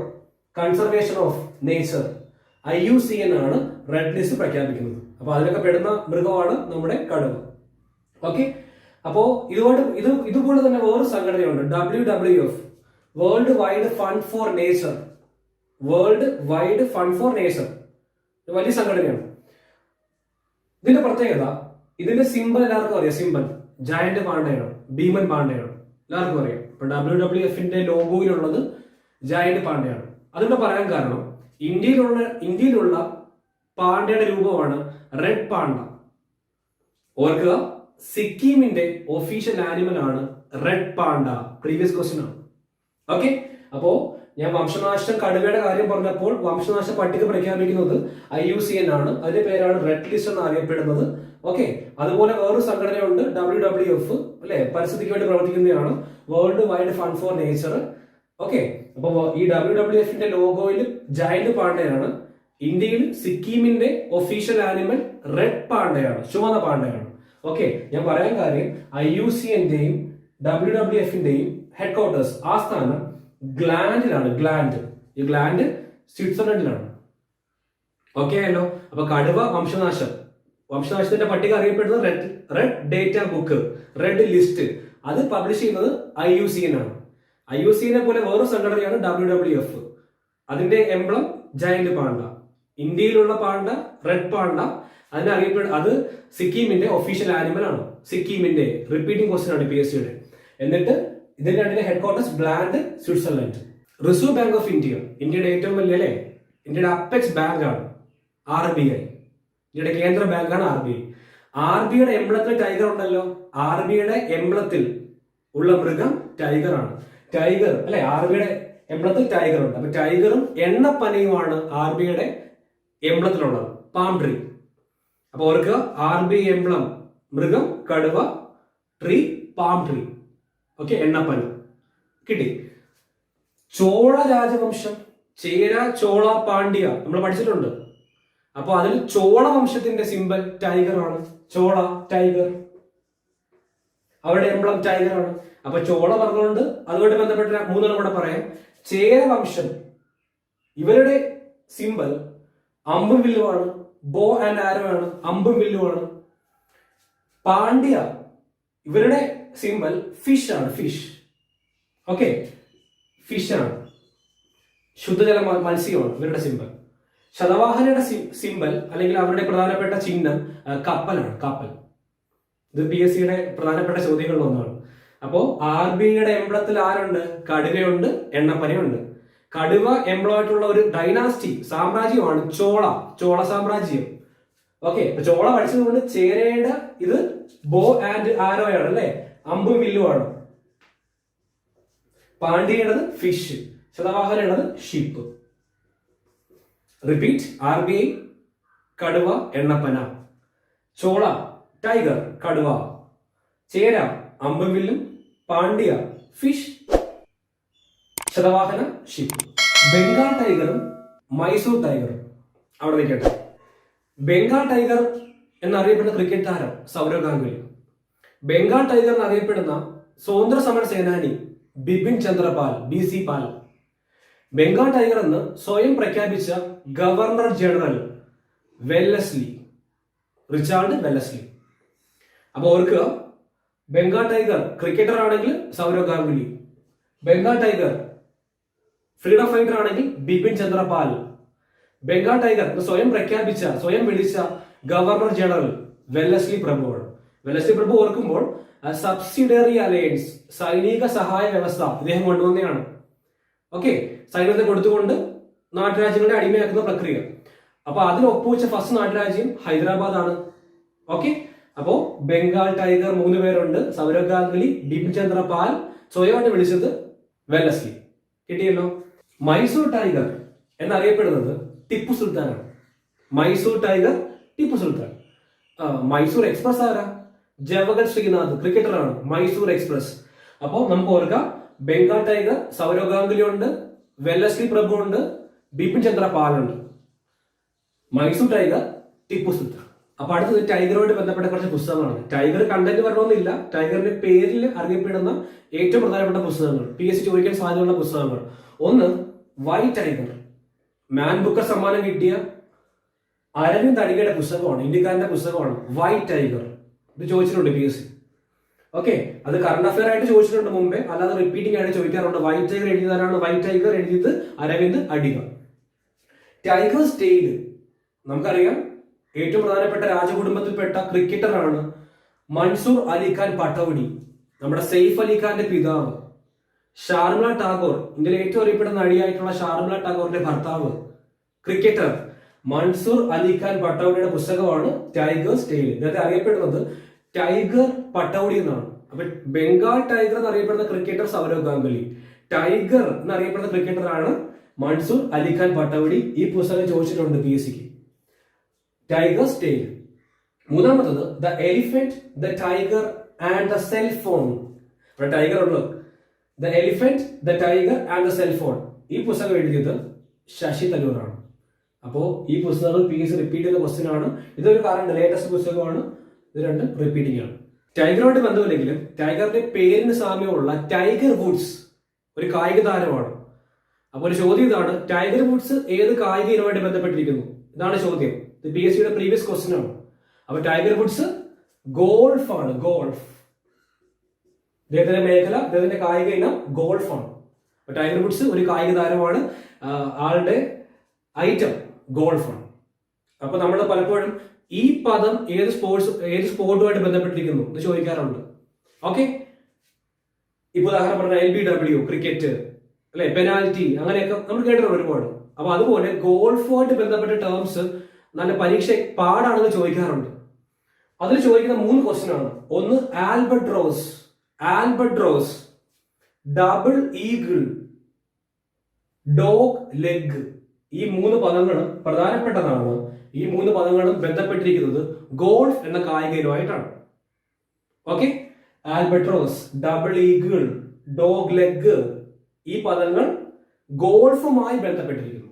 Conservation of Nature. IUCN ആണ് റെഡ് ലിസ്റ്റ് പ്രഖ്യാപിക്കുന്നത്. അപ്പൊ അതിലൊക്കെ പെടുന്ന മൃഗമാണ് നമ്മുടെ കടുവ. ഓക്കെ, അപ്പോ ഇതുപോലെ തന്നെ വേറൊരു സംഘടനയുണ്ട്, WWF, World wide fund for Nature. വലിയ സംഘടനയാണ്. ഇതിന്റെ പ്രത്യേകത, ഇതിന്റെ സിമ്പൽ എല്ലാവർക്കും അറിയാം. സിമ്പൽ ജയന്റ് പാണ്ടയാണ്, ഭീമൻ പാണ്ടയാണ്, എല്ലാവർക്കും അറിയാം. ഇപ്പൊ WWFന്റെ ലോഗോയിലുള്ളത് ജയന്റ് പാണ്ടയാണ്. അതിവിടെ പറയാൻ കാരണം, ഇന്ത്യയിലുള്ള പാണ്ടയുടെ രൂപമാണ് റെഡ് പാണ്ട. ഓർക്കുക, സിക്കിമിന്റെ ഒഫീഷ്യൽ ആനിമൽ ആണ് റെഡ് പാണ്ട. പ്രീവിയസ് ക്വസ്റ്റ്യൻ ആണ്. ഓക്കെ, അപ്പോ ഞാൻ വംശനാശം കടുവയുടെ കാര്യം പറഞ്ഞപ്പോൾ വംശനാശ പട്ടിക പ്രഖ്യാപിക്കുന്നത് IUCN ആണ്. അതിന്റെ പേരാണ് റെഡ് ലിസ്റ്റ് എന്ന് അറിയപ്പെടുന്നത്. ഓക്കെ, അതുപോലെ വേറൊരു സംഘടനയുണ്ട് WWF, അല്ലെ, പരിസ്ഥിതിക്ക് വേണ്ടി പ്രവർത്തിക്കുന്നതാണ്, world wide fund for nature. Okay, അപ്പൊ ഈ WWFന്റെ ലോഗോയിൽ ജയന്റ് പാണ്ടയാണ്. ഇന്ത്യയിൽ സിക്കിമിന്റെ ഒഫീഷ്യൽ ആനിമൽ റെഡ് പാണ്ടയാണ്, ചുവന്ന പാണ്ടയാണ്. ഓക്കെ, ഞാൻ പറയാൻ കാര്യം, IUCNന്റെയും WWFന്റെയും ഹെഡ്ക്വാർട്ടേഴ്സ്, ആസ്ഥാനം ഗ്ലാൻഡിലാണ്. ഈ ഗ്ലാൻഡ് സ്വിറ്റ്സർലൻഡിലാണ്. ഓക്കെ ആയല്ലോ. അപ്പൊ കടുവ വംശനാശത്തിന്റെ പട്ടിക അറിയപ്പെടുന്നത് red data book, red list. അത് പബ്ലിഷ് ചെയ്യുന്നത് IUCN ആണ്. IUCN പോലെ വേറൊരു സംഘടനയാണ് WWF. അതിന്റെ എംബ്ലം ജയന്റ് പാണ്ട. ഇന്ത്യയിലുള്ള പാണ്ട റെഡ് പാണ്ട. അത് സിക്കിമിന്റെ ഒഫീഷ്യൽ ആനിമൽ ആണ്. സിക്കിമിന്റെ റിപ്പീറ്റിംഗ് ക്വസ്റ്റ്യൻ ആണ് PSCയുടെ. എന്നിട്ട് ഇതിന്റെ രണ്ടിന്റെ headquarters gland, Switzerland. Reserve bank of India, ഇന്ത്യയുടെ ഏറ്റവും വലിയ അല്ലെ, ഇന്ത്യയുടെ അപ്പെക്സ് ബാങ്ക് ആണ് RBI. ഇന്ത്യയുടെ കേന്ദ്ര ബാങ്കാണ് RBI. RBIയുടെ എംബ്ലത്തിൽ ടൈഗർ ഉണ്ടല്ലോ. RBIയുടെ എംബ്ലത്തിൽ ഉള്ള മൃഗം ടൈഗർ ആണ്. ടൈഗർ അല്ലെ, RBIയുടെ എംബ്ലത്തിൽ ടൈഗർ ഉണ്ട്. അപ്പൊ ടൈഗറും എണ്ണപ്പനയുമാണ് RBIയുടെ എംബ്ലത്തിലുള്ളത്. Palm tree. അപ്പൊ അവർക്ക് RBI എംബ്ലം മൃഗം, കടുവ, ട്രീ, പാം ട്രീ. ഓക്കെ, എണ്ണപ്പന കിട്ടി. ചോള രാജവംശം, ചേര, ചോള, പാണ്ഡ്യ നമ്മൾ പഠിച്ചിട്ടുണ്ട്. അപ്പൊ അതിൽ ചോള വംശത്തിന്റെ സിമ്പൽ ടൈഗർ ആണ്. ചോള, ടൈഗർ, അവരുടെ എംബ്ലം ടൈഗർ ആണ്. അപ്പൊ ചോള പറഞ്ഞുകൊണ്ട് അതുകൊണ്ട് ബന്ധപ്പെട്ട മൂന്നെണ്ണം കൂടെ പറയാം. ചേര വംശം, ഇവരുടെ സിമ്പൽ അമ്പും വില്ലുമാണ്, ബോ ആൻഡ് ആരോ ആണ്, അമ്പും വില്ലുമാണ്. പാണ്ഡ്യ, ഇവരുടെ സിമ്പൽ ഫിഷ് ആണ്, ഫിഷ്. ഓക്കെ, ഫിഷ് ആണ്, ശുദ്ധജല മത്സ്യമാണ് ഇവരുടെ സിമ്പൽ. ശതവാഹനയുടെ സിമ്പൽ അല്ലെങ്കിൽ അവരുടെ പ്രധാനപ്പെട്ട ചിഹ്നം കപ്പലാണ്, കപ്പൽ. ഇത് PSCയുടെ പ്രധാനപ്പെട്ട ചോദ്യങ്ങളിൽ ഒന്നാണ്. അപ്പോ RBIയുടെ എംബ്ലത്തിൽ ആരുണ്ട്? കടുവയുണ്ട്, എണ്ണപ്പനയുണ്ട്. കടുവ എംബ്ലമായിട്ടുള്ള ഒരു ഡൈനാസ്റ്റി, സാമ്രാജ്യമാണ് ചോള, ചോള സാമ്രാജ്യം. ഓക്കെ, ചോള പഠിച്ചതുകൊണ്ട് ചേരയുടെ ഇത് ബോ ആൻഡ് ആരോ ആണ് അല്ലെ, അമ്പും വില്ലുമാണ്. പാണ്ഡ്യയുടേത് ഫിഷ്, ശതവാഹനയുടേത് ഷിപ്പ്. റിപ്പീറ്റ്: RBI കടുവ, എണ്ണപ്പന. ചോള ടൈഗർ, കടുവ. ചേര അമ്പും വില്ലും. Pandya fish, Satavahana ship. ബംഗാൾ ടൈഗറും മൈസൂർ ടൈഗറും അവിടെ നിൽക്കട്ടെ. ബംഗാൾ ടൈഗർ എന്നറിയപ്പെടുന്ന ക്രിക്കറ്റ് താരം സൗരവ് ഗാംഗുലി. ബംഗാൾ ടൈഗർ എന്നറിയപ്പെടുന്ന സ്വാതന്ത്ര്യ സമര സേനാനി ബിപിൻ ചന്ദ്രപാൽ, BC പാൽ. ബംഗാൾ ടൈഗർ എന്ന് സ്വയം പ്രഖ്യാപിച്ച governor general Wellesley, Richard Wellesley. അപ്പൊ ഓർക്കുക, ബംഗാൾ ടൈഗർ ക്രിക്കറ്റർ ആണെങ്കിൽ Saurav Ganguly, Bengal tiger freedom fighter ആണെങ്കിൽ ബിപിൻ ചന്ദ്രപാൽ, ബംഗാൾ ടൈഗർ സ്വയം പ്രഖ്യാപിച്ച, സ്വയം വിളിച്ച ഗവർണർ ജനറൽ വെല്ലസ്ലി പ്രഭുവാണ്. വെല്ലസ്ലി പ്രഭു ഓർക്കുമ്പോൾ സബ്സിഡറി അലയൻസ്, സൈനിക സഹായ വ്യവസ്ഥ ഇദ്ദേഹം കൊണ്ടുവന്നതാണ്. ഓക്കെ, സൈന്യത്തെ കൊടുത്തുകൊണ്ട് നാട്ടുരാജ്യങ്ങളുടെ അടിമയാക്കുന്ന പ്രക്രിയ. അപ്പൊ അതിന് ഒപ്പുവെച്ച ഫസ്റ്റ് നാട്ടുരാജ്യം ഹൈദരാബാദ് ആണ്. ഓക്കെ, അപ്പോ ബംഗാൾ ടൈഗർ 3 പേരുണ്ട്: സൗരവ് ഗാംഗുലി, ബിപിൻ ചന്ദ്ര പാൽ, സ്വയമായിട്ട് വിളിച്ചത് വെല്ലസ്ലി. കിട്ടിയല്ലോ. മൈസൂർ ടൈഗർ എന്നറിയപ്പെടുന്നത് ടിപ്പു സുൽത്താനാണ്. മൈസൂർ ടൈഗർ, ടിപ്പു സുൽത്താൻ. മൈസൂർ എക്സ്പ്രസ് ആരാ? ജവഹർ ശ്രീനാഥ്, ക്രിക്കറ്ററാണ്, മൈസൂർ എക്സ്പ്രസ്. അപ്പോ നമുക്ക് ഓർക്കാം, ബംഗാൾ ടൈഗർ സൗരവ് ഗാംഗുലി ഉണ്ട്, വെല്ലസ്ലി പ്രഭു ഉണ്ട്, ബിപിൻ ചന്ദ്ര പാൽ ഉണ്ട്. മൈസൂർ ടൈഗർ ടിപ്പു സുൽത്താൻ. അപ്പൊ അടുത്തത് ടൈഗറുമായിട്ട് ബന്ധപ്പെട്ട കുറച്ച് പുസ്തകങ്ങളാണ്. ടൈഗർ കണ്ടന്റ് വരണമെന്നില്ല, ടൈഗറിന്റെ പേരിൽ അറിയപ്പെടുന്ന ഏറ്റവും പ്രധാനപ്പെട്ട പുസ്തകങ്ങൾ, PSC ചോദിക്കാൻ സാധ്യതയുള്ള പുസ്തകങ്ങൾ. ഒന്ന് വൈറ്റ് ടൈഗർ, മാൻ ബുക്കർ സമ്മാനം കിട്ടിയ അരവിന്ദ് അടികയുടെ പുസ്തകമാണ്, ഇന്ത്യക്കാരന്റെ പുസ്തകമാണ് വൈറ്റ് ടൈഗർ. ഇത് ചോദിച്ചിട്ടുണ്ട് PSC. ഓക്കെ, അത് കറണ്ട് അഫയർ ആയിട്ട് ചോദിച്ചിട്ടുണ്ട് മുമ്പേ, അല്ലാതെ റിപ്പീറ്റിംഗ് ആയിട്ട് ചോദിക്കാറുണ്ട്. വൈറ്റ് ടൈഗർ എഴുതിയതാരാണ്? വൈറ്റ് ടൈഗർ എഴുതിയത് അരവിന്ദ് അടിക. ടൈഗേഴ്സ് ടെയിൽ നമുക്കറിയാം, ഏറ്റവും പ്രധാനപ്പെട്ട രാജകുടുംബത്തിൽപ്പെട്ട ക്രിക്കറ്ററാണ് മൻസൂർ അലിഖാൻ പട്ടൗഡി, നമ്മുടെ സെയ്ഫ് അലിഖാന്റെ പിതാവ്. ഷാർമിള ടാഗോർ, ഇന്ത്യയിലെ ഏറ്റവും അറിയപ്പെടുന്ന നടിയായിട്ടുള്ള ഷാർമിള ടാഗോറിന്റെ ഭർത്താവ്, ക്രിക്കറ്റർ മൻസൂർ അലിഖാൻ പട്ടൗഡിയുടെ പുസ്തകമാണ് ടൈഗേഴ്സ് ടെയിൽ. ഇദ്ദേഹത്തെ അറിയപ്പെടുന്നത് ടൈഗർ പട്ടൗഡി എന്നാണ്. അപ്പൊ ബംഗാൾ ടൈഗർ എന്നറിയപ്പെടുന്ന ക്രിക്കറ്റർ സൗരവ് ഗാംഗുലി, ടൈഗർ എന്നറിയപ്പെടുന്ന ക്രിക്കറ്ററാണ് മൻസൂർ അലിഖാൻ പട്ടൗഡി. ഈ പുസ്തകം ചോദിച്ചിട്ടുണ്ട് PSCക്ക്. Tiger's tail. മൂന്നാമത്തത് the elephant, the tiger and the cell phone. ഇവിടെ ടൈഗർ ഉള്ളത്. The elephant, the tiger and the cell phone. ഈ പുസ്തകം എഴുതിയത് ശശി തരൂറാണ്. അപ്പോ ഈ പുസ്തകം PSC റിപ്പീറ്റ് ചെയ്യുന്ന ക്വസ്റ്റ്യൻ ആണ്. ഇതൊരു കാരണം ലേറ്റസ്റ്റ് പുസ്തകമാണ്. ഇത് രണ്ടും റിപ്പീറ്റിംഗ് ആണ്. ടൈഗറുമായിട്ട് ബന്ധമില്ലെങ്കിലും ടൈഗറിന്റെ പേരിന് സാമ്യമുള്ള ടൈഗർ വുഡ്സ് ഒരു കായിക താരമാണ്. അപ്പോൾ ഒരു ചോദ്യം ഇതാണ്, ടൈഗർ വുഡ്സ് ഏത് കായിക ഇനവുമായിട്ട് ബന്ധപ്പെട്ടിരിക്കുന്നു? ഇതാണ് ചോദ്യം. ഇത് PSCയുടെ പ്രീവിയസ് ക്വസ്റ്റ്യൻ ആണ്. അപ്പൊ ടൈഗർ വുഡ്സ് ഗോൾഫ് ആണ്, ഗോൾഫ്. ഇദ്ദേഹത്തിന്റെ മേഖല, ഇദ്ദേഹത്തിന്റെ കായിക ഇനം ഗോൾഫാണ്. അപ്പൊ ടൈഗർ വുഡ്സ് ഒരു കായിക താരമാണ്, ആളുടെ ഐറ്റം ഗോൾഫാണ്. അപ്പൊ നമ്മൾ പലപ്പോഴും ഈ പദം ഏത് സ്പോർട്ടുമായിട്ട് ബന്ധപ്പെട്ടിരിക്കുന്നു എന്ന് ചോദിക്കാറുണ്ട്. ഓക്കെ, ഇപ്പൊ ഉദാഹരണം പറഞ്ഞ LBW ക്രിക്കറ്റ് അല്ലെ, പെനാൽറ്റി, അങ്ങനെയൊക്കെ നമ്മൾ കേട്ടിട്ടുണ്ട് ഒരുപാട്. അപ്പൊ അതുപോലെ ഗോൾഫുമായിട്ട് ബന്ധപ്പെട്ട ടേംസ് നല്ല പരീക്ഷ പാടാണെന്ന് ചോദിക്കാറുണ്ട്. അതിൽ ചോദിക്കുന്ന 3 ക്വസ്റ്റ്യൻ ആണ്. ഒന്ന് albatross, albatross, double eagle, dogleg. ഈ 3 പദങ്ങളും പ്രധാനപ്പെട്ടതാണ്. ഈ 3 പദങ്ങളും ബന്ധപ്പെട്ടിരിക്കുന്നത് ഗോൾഫ് എന്ന കായിക ഇനമായിട്ടാണ്. Okay, albatross, double eagle, dogleg, ഈ പദങ്ങൾ ഗോൾഫുമായി ബന്ധപ്പെട്ടിരിക്കുന്നു.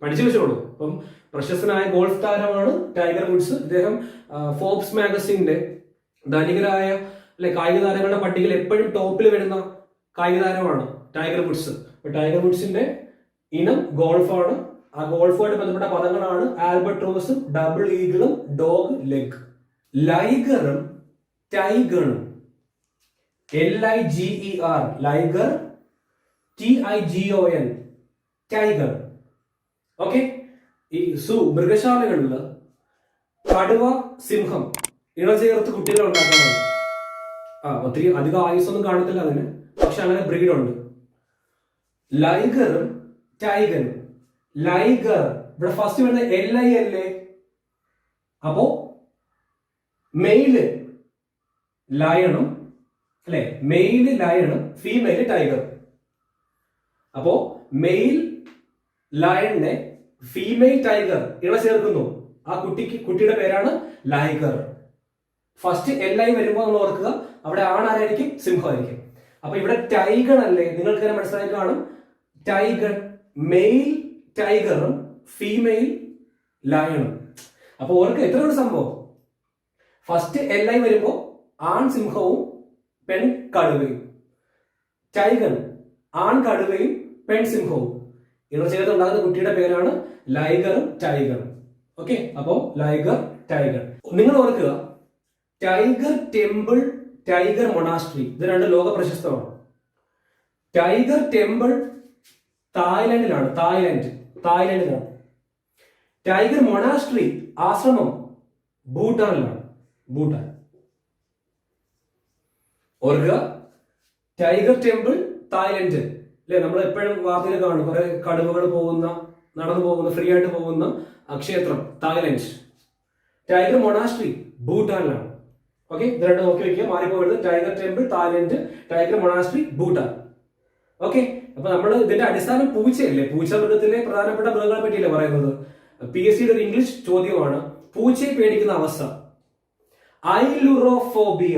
പഠിച്ചു വെച്ചോളൂ. അപ്പം പ്രശസ്തനായ ഗോൾഫ് താരമാണ് ടൈഗർ വുഡ്സ്. ഇദ്ദേഹം ഫോബ്സ് മാഗസിന്റെ ധനികരായ കായിക താരങ്ങളുടെ പട്ടികയിൽ എപ്പോഴും ടോപ്പിൽ വരുന്ന കായിക താരമാണ് ടൈഗർ വുഡ്സ്. ടൈഗർ വുഡ്സിന്റെ ഇനം ഗോൾഫാണ്. ആ ഗോൾഫുമായിട്ട് ബന്ധപ്പെട്ട പദങ്ങളാണ് ആൽബട്രോസും ഡബിൾ ഈഗിളും ഡോഗ് ലെഗ്. ലൈഗറും ടൈഗറും, LIGER, liger, TIGON, tiger. Okay, ഈ മൃഗശാലകളിൽ കടുവ, സിംഹം ഇണചേർത്ത് കുട്ടികളെ ഉണ്ടാക്കാറുണ്ട്. ഒത്തിരി അധികം ആയുസൊന്നും കാണത്തില്ല അതിന്, പക്ഷെ അങ്ങനെ ബ്രീഡുണ്ട്. ലൈഗറും ടൈഗറും. ലൈഗർ ഇവിടെ ഫസ്റ്റ് വരുന്ന LILA. അപ്പോ മെയില് ലയണും അല്ലെ, മെയില് ലയണും ഫീമെയില് ടൈഗർ. അപ്പോ മെയിൽ ലയണിനെ ഫീമെയിൽ ടൈഗർ ഇണ ചേർക്കുന്നു. ആ കുട്ടിയുടെ പേരാണ് ലൈഗർ. ഫസ്റ്റ് LI വരുമ്പോൾ നമ്മൾ ഓർക്കുക, അവിടെ ആണാരായിരിക്കും? സിംഹമായിരിക്കും. അപ്പൊ ഇവിടെ ടൈഗർ അല്ലേ, നിങ്ങൾക്ക് തന്നെ മനസ്സിലായി കാണും. ടൈഗർ, മെയിൽ ടൈഗറും ഫീമെയിൽ ലയണും. അപ്പൊ ഓർക്ക് എത്ര ഒരു സംഭവം, ഫസ്റ്റ് LI വരുമ്പോ ആൺ സിംഹവും പെൺ കടുവയും, ടൈഗർ ആൺ കടുവയും പെൺ സിംഹവും ഇവർ ചേർത്തുണ്ടാകുന്ന കുട്ടിയുടെ പേരാണ് ലൈഗറും ടൈഗറും. ഓക്കെ, അപ്പോ ലൈഗർ, ടൈഗർ. നിങ്ങൾ ഓർക്കുക, ടൈഗർ ടെമ്പിൾ, ടൈഗർ മൊണാസ്ട്രി, ഇത് രണ്ട് ലോക പ്രശസ്തമാണ്. ടൈഗർ ടെമ്പിൾ തായ്ലൻഡിലാണ്. തായ്ലൻഡിലാണ്. ടൈഗർ മൊണാസ്ട്രി, ആശ്രമം, ഭൂട്ടാനിലാണ്. ഭൂട്ടാൻ. ഓർക്കുക, ടൈഗർ ടെമ്പിൾ തായ്ലൻഡ് അല്ലെ. നമ്മൾ എപ്പോഴും വാർത്തയിൽ കാണും കുറെ കടുവകൾ നടന്നു പോകുന്ന ഫ്രീ ആയിട്ട് പോകുന്ന ക്ഷേത്രം തായ്ലൻഡ്. ടൈഗർ മൊണാസ്ട്രി ഭൂട്ടാനിലാണ്. ഓക്കെ, ഇത് രണ്ട് നോക്കി വെക്കുക, മാറിപ്പോയത്. Tiger temple Thailand, tiger monastery Bhutan. Okay, അപ്പൊ നമ്മൾ ഇതിന്റെ അടിസ്ഥാനം പൂച്ചയല്ലേ. പൂച്ച മൃഗത്തിലെ പ്രധാനപ്പെട്ട മൃഗങ്ങളെ പറ്റിയല്ലേ പറയുന്നത്. PSCയുടെ ഒരു ഇംഗ്ലീഷ് ചോദ്യമാണ് പൂച്ചയെ പേടിക്കുന്ന അവസ്ഥ. ഐലുറോഫോബിയ,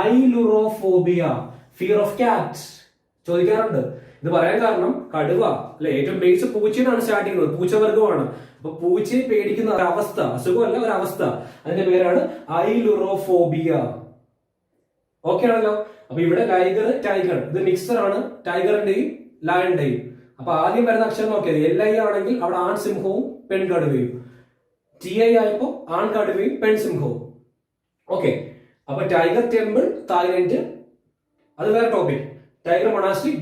ഐലുറോഫോബിയ, ഫിയർ ഓഫ് കാറ്റ്സ് ചോദിക്കാറുണ്ട്. ഇത് പറയാൻ കാരണം കടുവ അല്ലെ, ഏറ്റവും ബേസ് പൂച്ചയാണ് സ്റ്റാർട്ട് ചെയ്യുന്നത്, പൂച്ചവർഗമാണ്. അപ്പൊ പൂച്ചയെ പേടിക്കുന്ന ഒരവസ്ഥ, അസുഖമല്ല ഒരവസ്ഥ, അതിന്റെ പേരാണ് ഐലുറോഫോബിയ. ഓക്കെ ആണല്ലോ. അപ്പൊ ഇവിടെ ലൈഗർ, ടൈഗർ ഇത് മിക്സർ ആണ്, ടൈഗറിന്റെയും ലയണിന്റെയും. അപ്പൊ ആദ്യം വരുന്ന അക്ഷരം നോക്കിയത് LI ആണെങ്കിൽ അവിടെ ആൺ സിംഹവും പെൺ കടുവയും, TI ആയപ്പോ ആൺ കടുവയും പെൺ സിംഹവും. ഓക്കെ, അപ്പൊ ടൈഗർ ടെമ്പിൾ തായ്ലൻഡ്, അത് വേറെ topic. Tiger monastery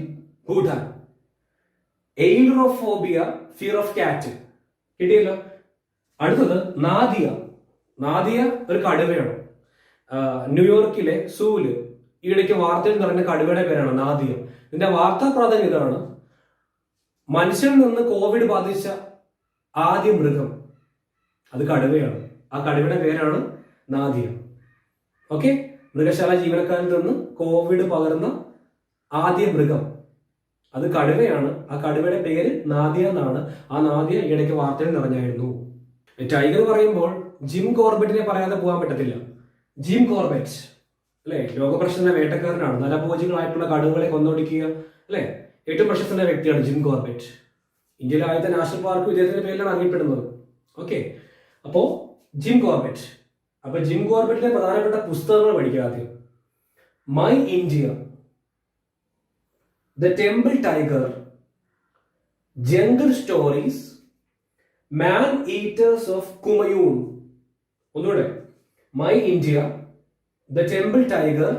Bhutan. Ailurophobia, fear of cat കിട്ടിയല്ലോ. അടുത്തത് നാദിയ. നാദിയ ഒരു കടുവയാണ്. ന്യൂയോർക്കിലെ സൂല് ഈയിടയ്ക്ക് വാർത്തയിൽ നിറഞ്ഞ കടുവയുടെ പേരാണ് നാദിയ. ഇതിന്റെ വാർത്താ പ്രാധാന്യം ഇതാണ്: മനുഷ്യനിൽ നിന്ന് കോവിഡ് ബാധിച്ച ആദ്യ മൃഗം അത് കടുവയാണ്. ആ കടുവയുടെ പേരാണ് നാദിയ. ഓക്കെ, മൃഗശാല ജീവനക്കാരിൽ നിന്ന് കോവിഡ് പകർന്ന ആദ്യ മൃഗം അത് കടുവയാണ്. ആ കടുവയുടെ പേര് നാദിയ എന്നാണ്. ആ നാദിയ ഈയിടയ്ക്ക് വാർത്തയിൽ നിറഞ്ഞായിരുന്നു. ടൈഗർ പറയുമ്പോൾ ജിം കോർബറ്റിനെ പറയാതെ പോകാൻ പറ്റത്തില്ല. ജിം കോർബറ്റ് അല്ലെ, ലോകപ്രശസ്തനായ വേട്ടക്കാരനാണ്. നരഭോജികളായിട്ടുള്ള കടുവകളെ കൊന്നൊടുക്കിയ അല്ലെ ഏറ്റവും പ്രശസ്തനായ വ്യക്തിയാണ് ജിം കോർബറ്റ്. ഇന്ത്യയിലെ ആദ്യത്തെ നാഷണൽ പാർക്ക് ഇദ്ദേഹത്തിന്റെ പേരിലാണ് അറിയപ്പെടുന്നത്. ഓക്കെ, അപ്പോ ജിം കോർബറ്റ്. അപ്പൊ ജിം കോർബറ്റിലെ പ്രധാനപ്പെട്ട പുസ്തകങ്ങൾ പഠിക്കുക ആദ്യം. My India, the temple tiger, jungle stories, man eaters of Kumaon. ഒന്നുകൂടെ, my India, the temple tiger,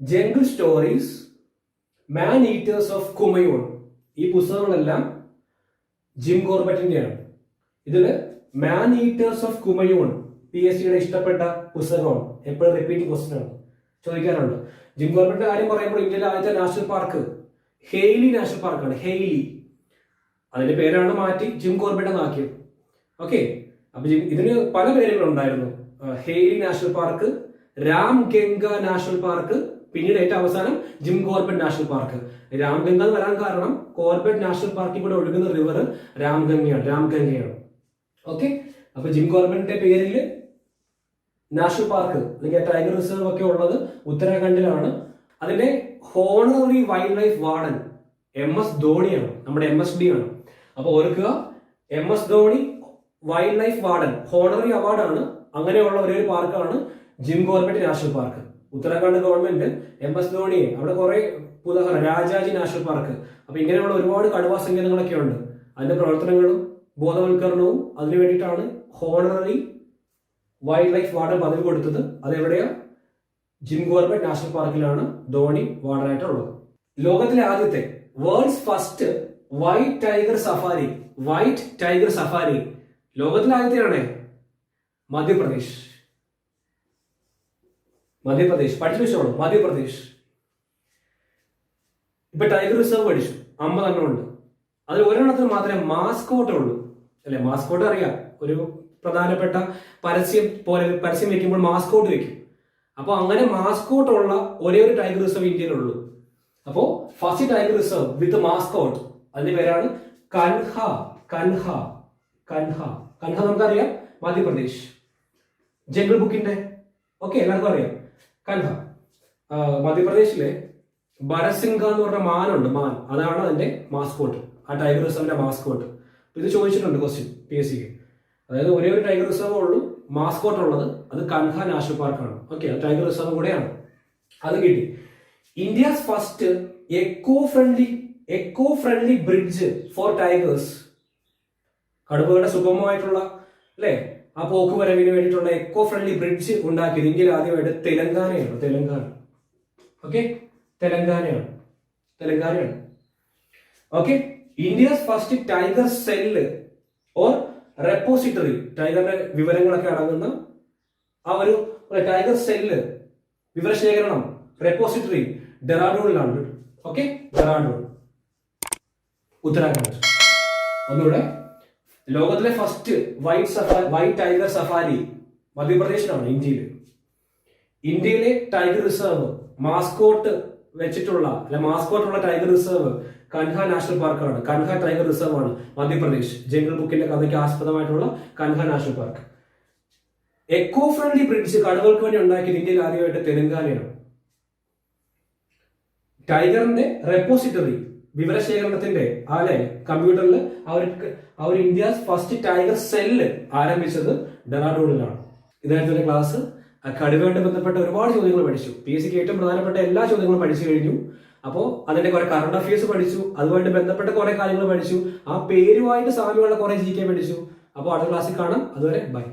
jungle stories, man eaters of Kumaon. ഈ പുസ്തകങ്ങളെല്ലാം ജിം കോർബറ്റിന്റെയാണ്. ഇതില് മാൻ ഈറ്റേഴ്സ് ഓഫ് കുമയൂൺ PSCയുടെ ഇഷ്ടപ്പെട്ട പുസ്തകമാണ്. എപ്പോഴും റിപ്പീറ്റിംഗ് ക്വസ്റ്റ്യൻ ആണ്, ചോദിക്കാറുണ്ട്. ജിം കോർബറ്റിന്റെ കാര്യം പറയുമ്പോൾ ഇന്ത്യയിലെ ആദ്യത്തെ നാഷണൽ പാർക്ക് ഹെയ്ലി നാഷണൽ പാർക്കാണ്. ഹെയ്ലി, അതിന്റെ പേരാണ് മാറ്റി ജിം കോർബറ്റ് എന്നാക്കിയത്. ഓക്കെ, അപ്പൊ ഇതിന് പല പേരുകളുണ്ടായിരുന്നു. Hailey national park, Ram Ganga national park, പിന്നീട് ഏറ്റവും അവസാനം Jim Corbett national park. Ramganga എന്ന് വരാൻ കാരണം കോർബറ്റ് നാഷണൽ പാർക്കിൽ കൂടെ ഒഴുകുന്ന റിവർ രാംഗംഗയാണ്. ഓക്കെ, അപ്പൊ ജിം കോർബറ്റിന്റെ പേരിൽ നാഷണൽ പാർക്ക് അല്ലെങ്കിൽ ടൈഗർ റിസർവ് ഒക്കെ ഉള്ളത് ഉത്തരാഖണ്ഡിലാണ്. അതിന്റെ honorary wildlife warden MS ധോണിയാണ്, നമ്മുടെ MSD ആണ്. അപ്പൊ ഓർക്കുക, MS Dhoni wildlife warden honorary അവാർഡാണ്. അങ്ങനെയുള്ള ഒരേ ഒരു പാർക്കാണ് Jim Corbett national park. Uttarakhand government MS ധോണിയെ അവിടെ കുറെ ഉദാഹരണം രാജാജി നാഷണൽ പാർക്ക്, അപ്പൊ ഇങ്ങനെയുള്ള ഒരുപാട് കടുവാ സങ്കേതങ്ങളൊക്കെ ഉണ്ട്. അതിന്റെ പ്രവർത്തനങ്ങളും ബോധവൽക്കരണവും അതിനു വേണ്ടിയിട്ടാണ് ഹോണററി വൈൽഡ് ലൈഫ് വാർഡൻ പദവി കൊടുത്തത്. അതെവിടെയാ? ജിം കോർബറ്റ് നാഷണൽ പാർക്കിലാണ് ധോണി വാർഡനായിട്ടുള്ളത്. ലോകത്തിലെ ആദ്യത്തെ world's first white tiger safari ലോകത്തിലെ ആദ്യത്തെയാണേ മധ്യപ്രദേശ്. പഠിച്ചു വെച്ചോളൂ, മധ്യപ്രദേശ്. ഇപ്പൊ ടൈഗർ റിസർവ് പഠിച്ചു, 50 എണ്ണം ഉണ്ട്. അതിൽ ഒരെണ്ണത്തിന് മാത്രമേ മാസ്കോട്ട് ഉള്ളൂ അല്ലെ? മാസ്കോട്ട് അറിയാം, ഒരു പ്രധാനപ്പെട്ട പരസ്യം വെക്കുമ്പോൾ മാസ്കോട്ട് വെക്കും. അപ്പൊ അങ്ങനെ മാസ്കോട്ട് ഉള്ള ഒരേ ഒരു ടൈഗർ റിസർവ് ഇന്ത്യയിലുള്ളൂ. അപ്പോ first tiger reserve with mascot, അതിന്റെ പേരാണ് കൻഹ നമുക്കറിയാം, മധ്യപ്രദേശ്. ജംഗിൾ ബുക്കിന്റെ ഓക്കെ എല്ലാവർക്കും അറിയാം കൻഹ. മധ്യപ്രദേശിലെ ബരസിംഗ എന്ന് പറഞ്ഞ മാനുണ്ട്, അതാണ് അതിന്റെ മാസ്കോട്ട്, ആ ടൈഗർ റിസർവിന്റെ മാസ്കോട്ട്. ഇത് ചോദിച്ചിട്ടുണ്ട് ക്വസ്റ്റ്യൻ PSCക്ക്. അതായത് ഒരേ ഒരു ടൈഗർ റിസർവ് ഉള്ളൂ മാസ്കോട്ട് ഉള്ളത്, അത് കൻഹ നാഷണൽ പാർക്കാണ്. ഓക്കെ, അത് ടൈഗർ റിസർവ് കൂടെയാണ്. അത് കിട്ടി. India's first eco friendly bridge for tigers. കടുവകളുടെ സുഗമമായിട്ടുള്ള അല്ലെ ആ പോക്ക് വരവിന് വേണ്ടിയിട്ടുള്ള എക്കോ ഫ്രണ്ട്ലി ബ്രിഡ്ജ് ഉണ്ടാക്കിയത് ഇന്ത്യയിൽ ആദ്യമായിട്ട് തെലങ്കാന. ഓക്കെ, തെലങ്കാനയാണ്. Okay, India's first tiger cell or repository, ടൈഗറിന്റെ വിവരങ്ങളൊക്കെ അടങ്ങുന്ന ആ ഒരു ടൈഗർ സെല്ല് വിവരശേഖരണം റെപ്പോസിറ്ററി ഡെറാഡൂണിലാണ്. ഓക്കെ, ഡെറാഡൂൺ, ഉത്തരാഖണ്ഡ്. ഒന്നുകൂടെ, ലോകത്തിലെ ഫസ്റ്റ് വൈറ്റ് ടൈഗർ സഫാരി മധ്യപ്രദേശിലാണ്, ഇന്ത്യയിലെ ടൈഗർ റിസർവ് മാസ്കോട്ട് മാസ്കോട്ടുള്ള ടൈഗർ റിസർവ് കൻഹ നാഷണൽ പാർക്കാണ്. കൻഹ ടൈഗർ റിസർവ് ആണ് മധ്യപ്രദേശ്. ജംഗിൾ ബുക്കിന്റെ കഥയ്ക്ക് ആസ്പദമായിട്ടുള്ള Kanha national park. Eco friendly bridge കടുവകൾക്ക് വേണ്ടി ഉണ്ടാക്കിയത് ഇന്ത്യയിൽ ആദ്യമായിട്ട് തെലങ്കാനയാണ്. ടൈഗറിന്റെ റെപ്പോസിറ്ററി വിവരശേഖരണത്തിന്റെ കമ്പ്യൂട്ടറിൽ അവർ ഇന്ത്യസ് ഫസ്റ്റ് ടൈഗർ സെല്ല് ആരംഭിച്ചത് ഡെറാഡൂണിലാണ്. ഇതായിരുന്നു ക്ലാസ്. കടുവയുമായിട്ട് ബന്ധപ്പെട്ട ഒരുപാട് ചോദ്യങ്ങൾ പഠിച്ചു. PSCക്ക് ഏറ്റവും പ്രധാനപ്പെട്ട എല്ലാ ചോദ്യങ്ങളും പഠിച്ചു കഴിഞ്ഞു. അപ്പോൾ അതിന്റെ കുറെ കറണ്ട് അഫയേഴ്സ് പഠിച്ചു, അതുമായിട്ട് ബന്ധപ്പെട്ട കുറെ കാര്യങ്ങൾ പഠിച്ചു, ആ പേരുമായിട്ട് സാമ്യമുള്ള കുറെ GK പഠിച്ചു. അപ്പോൾ അടുത്ത ക്ലാസ്സിൽ കാണാം. അതുവരെ ബൈ.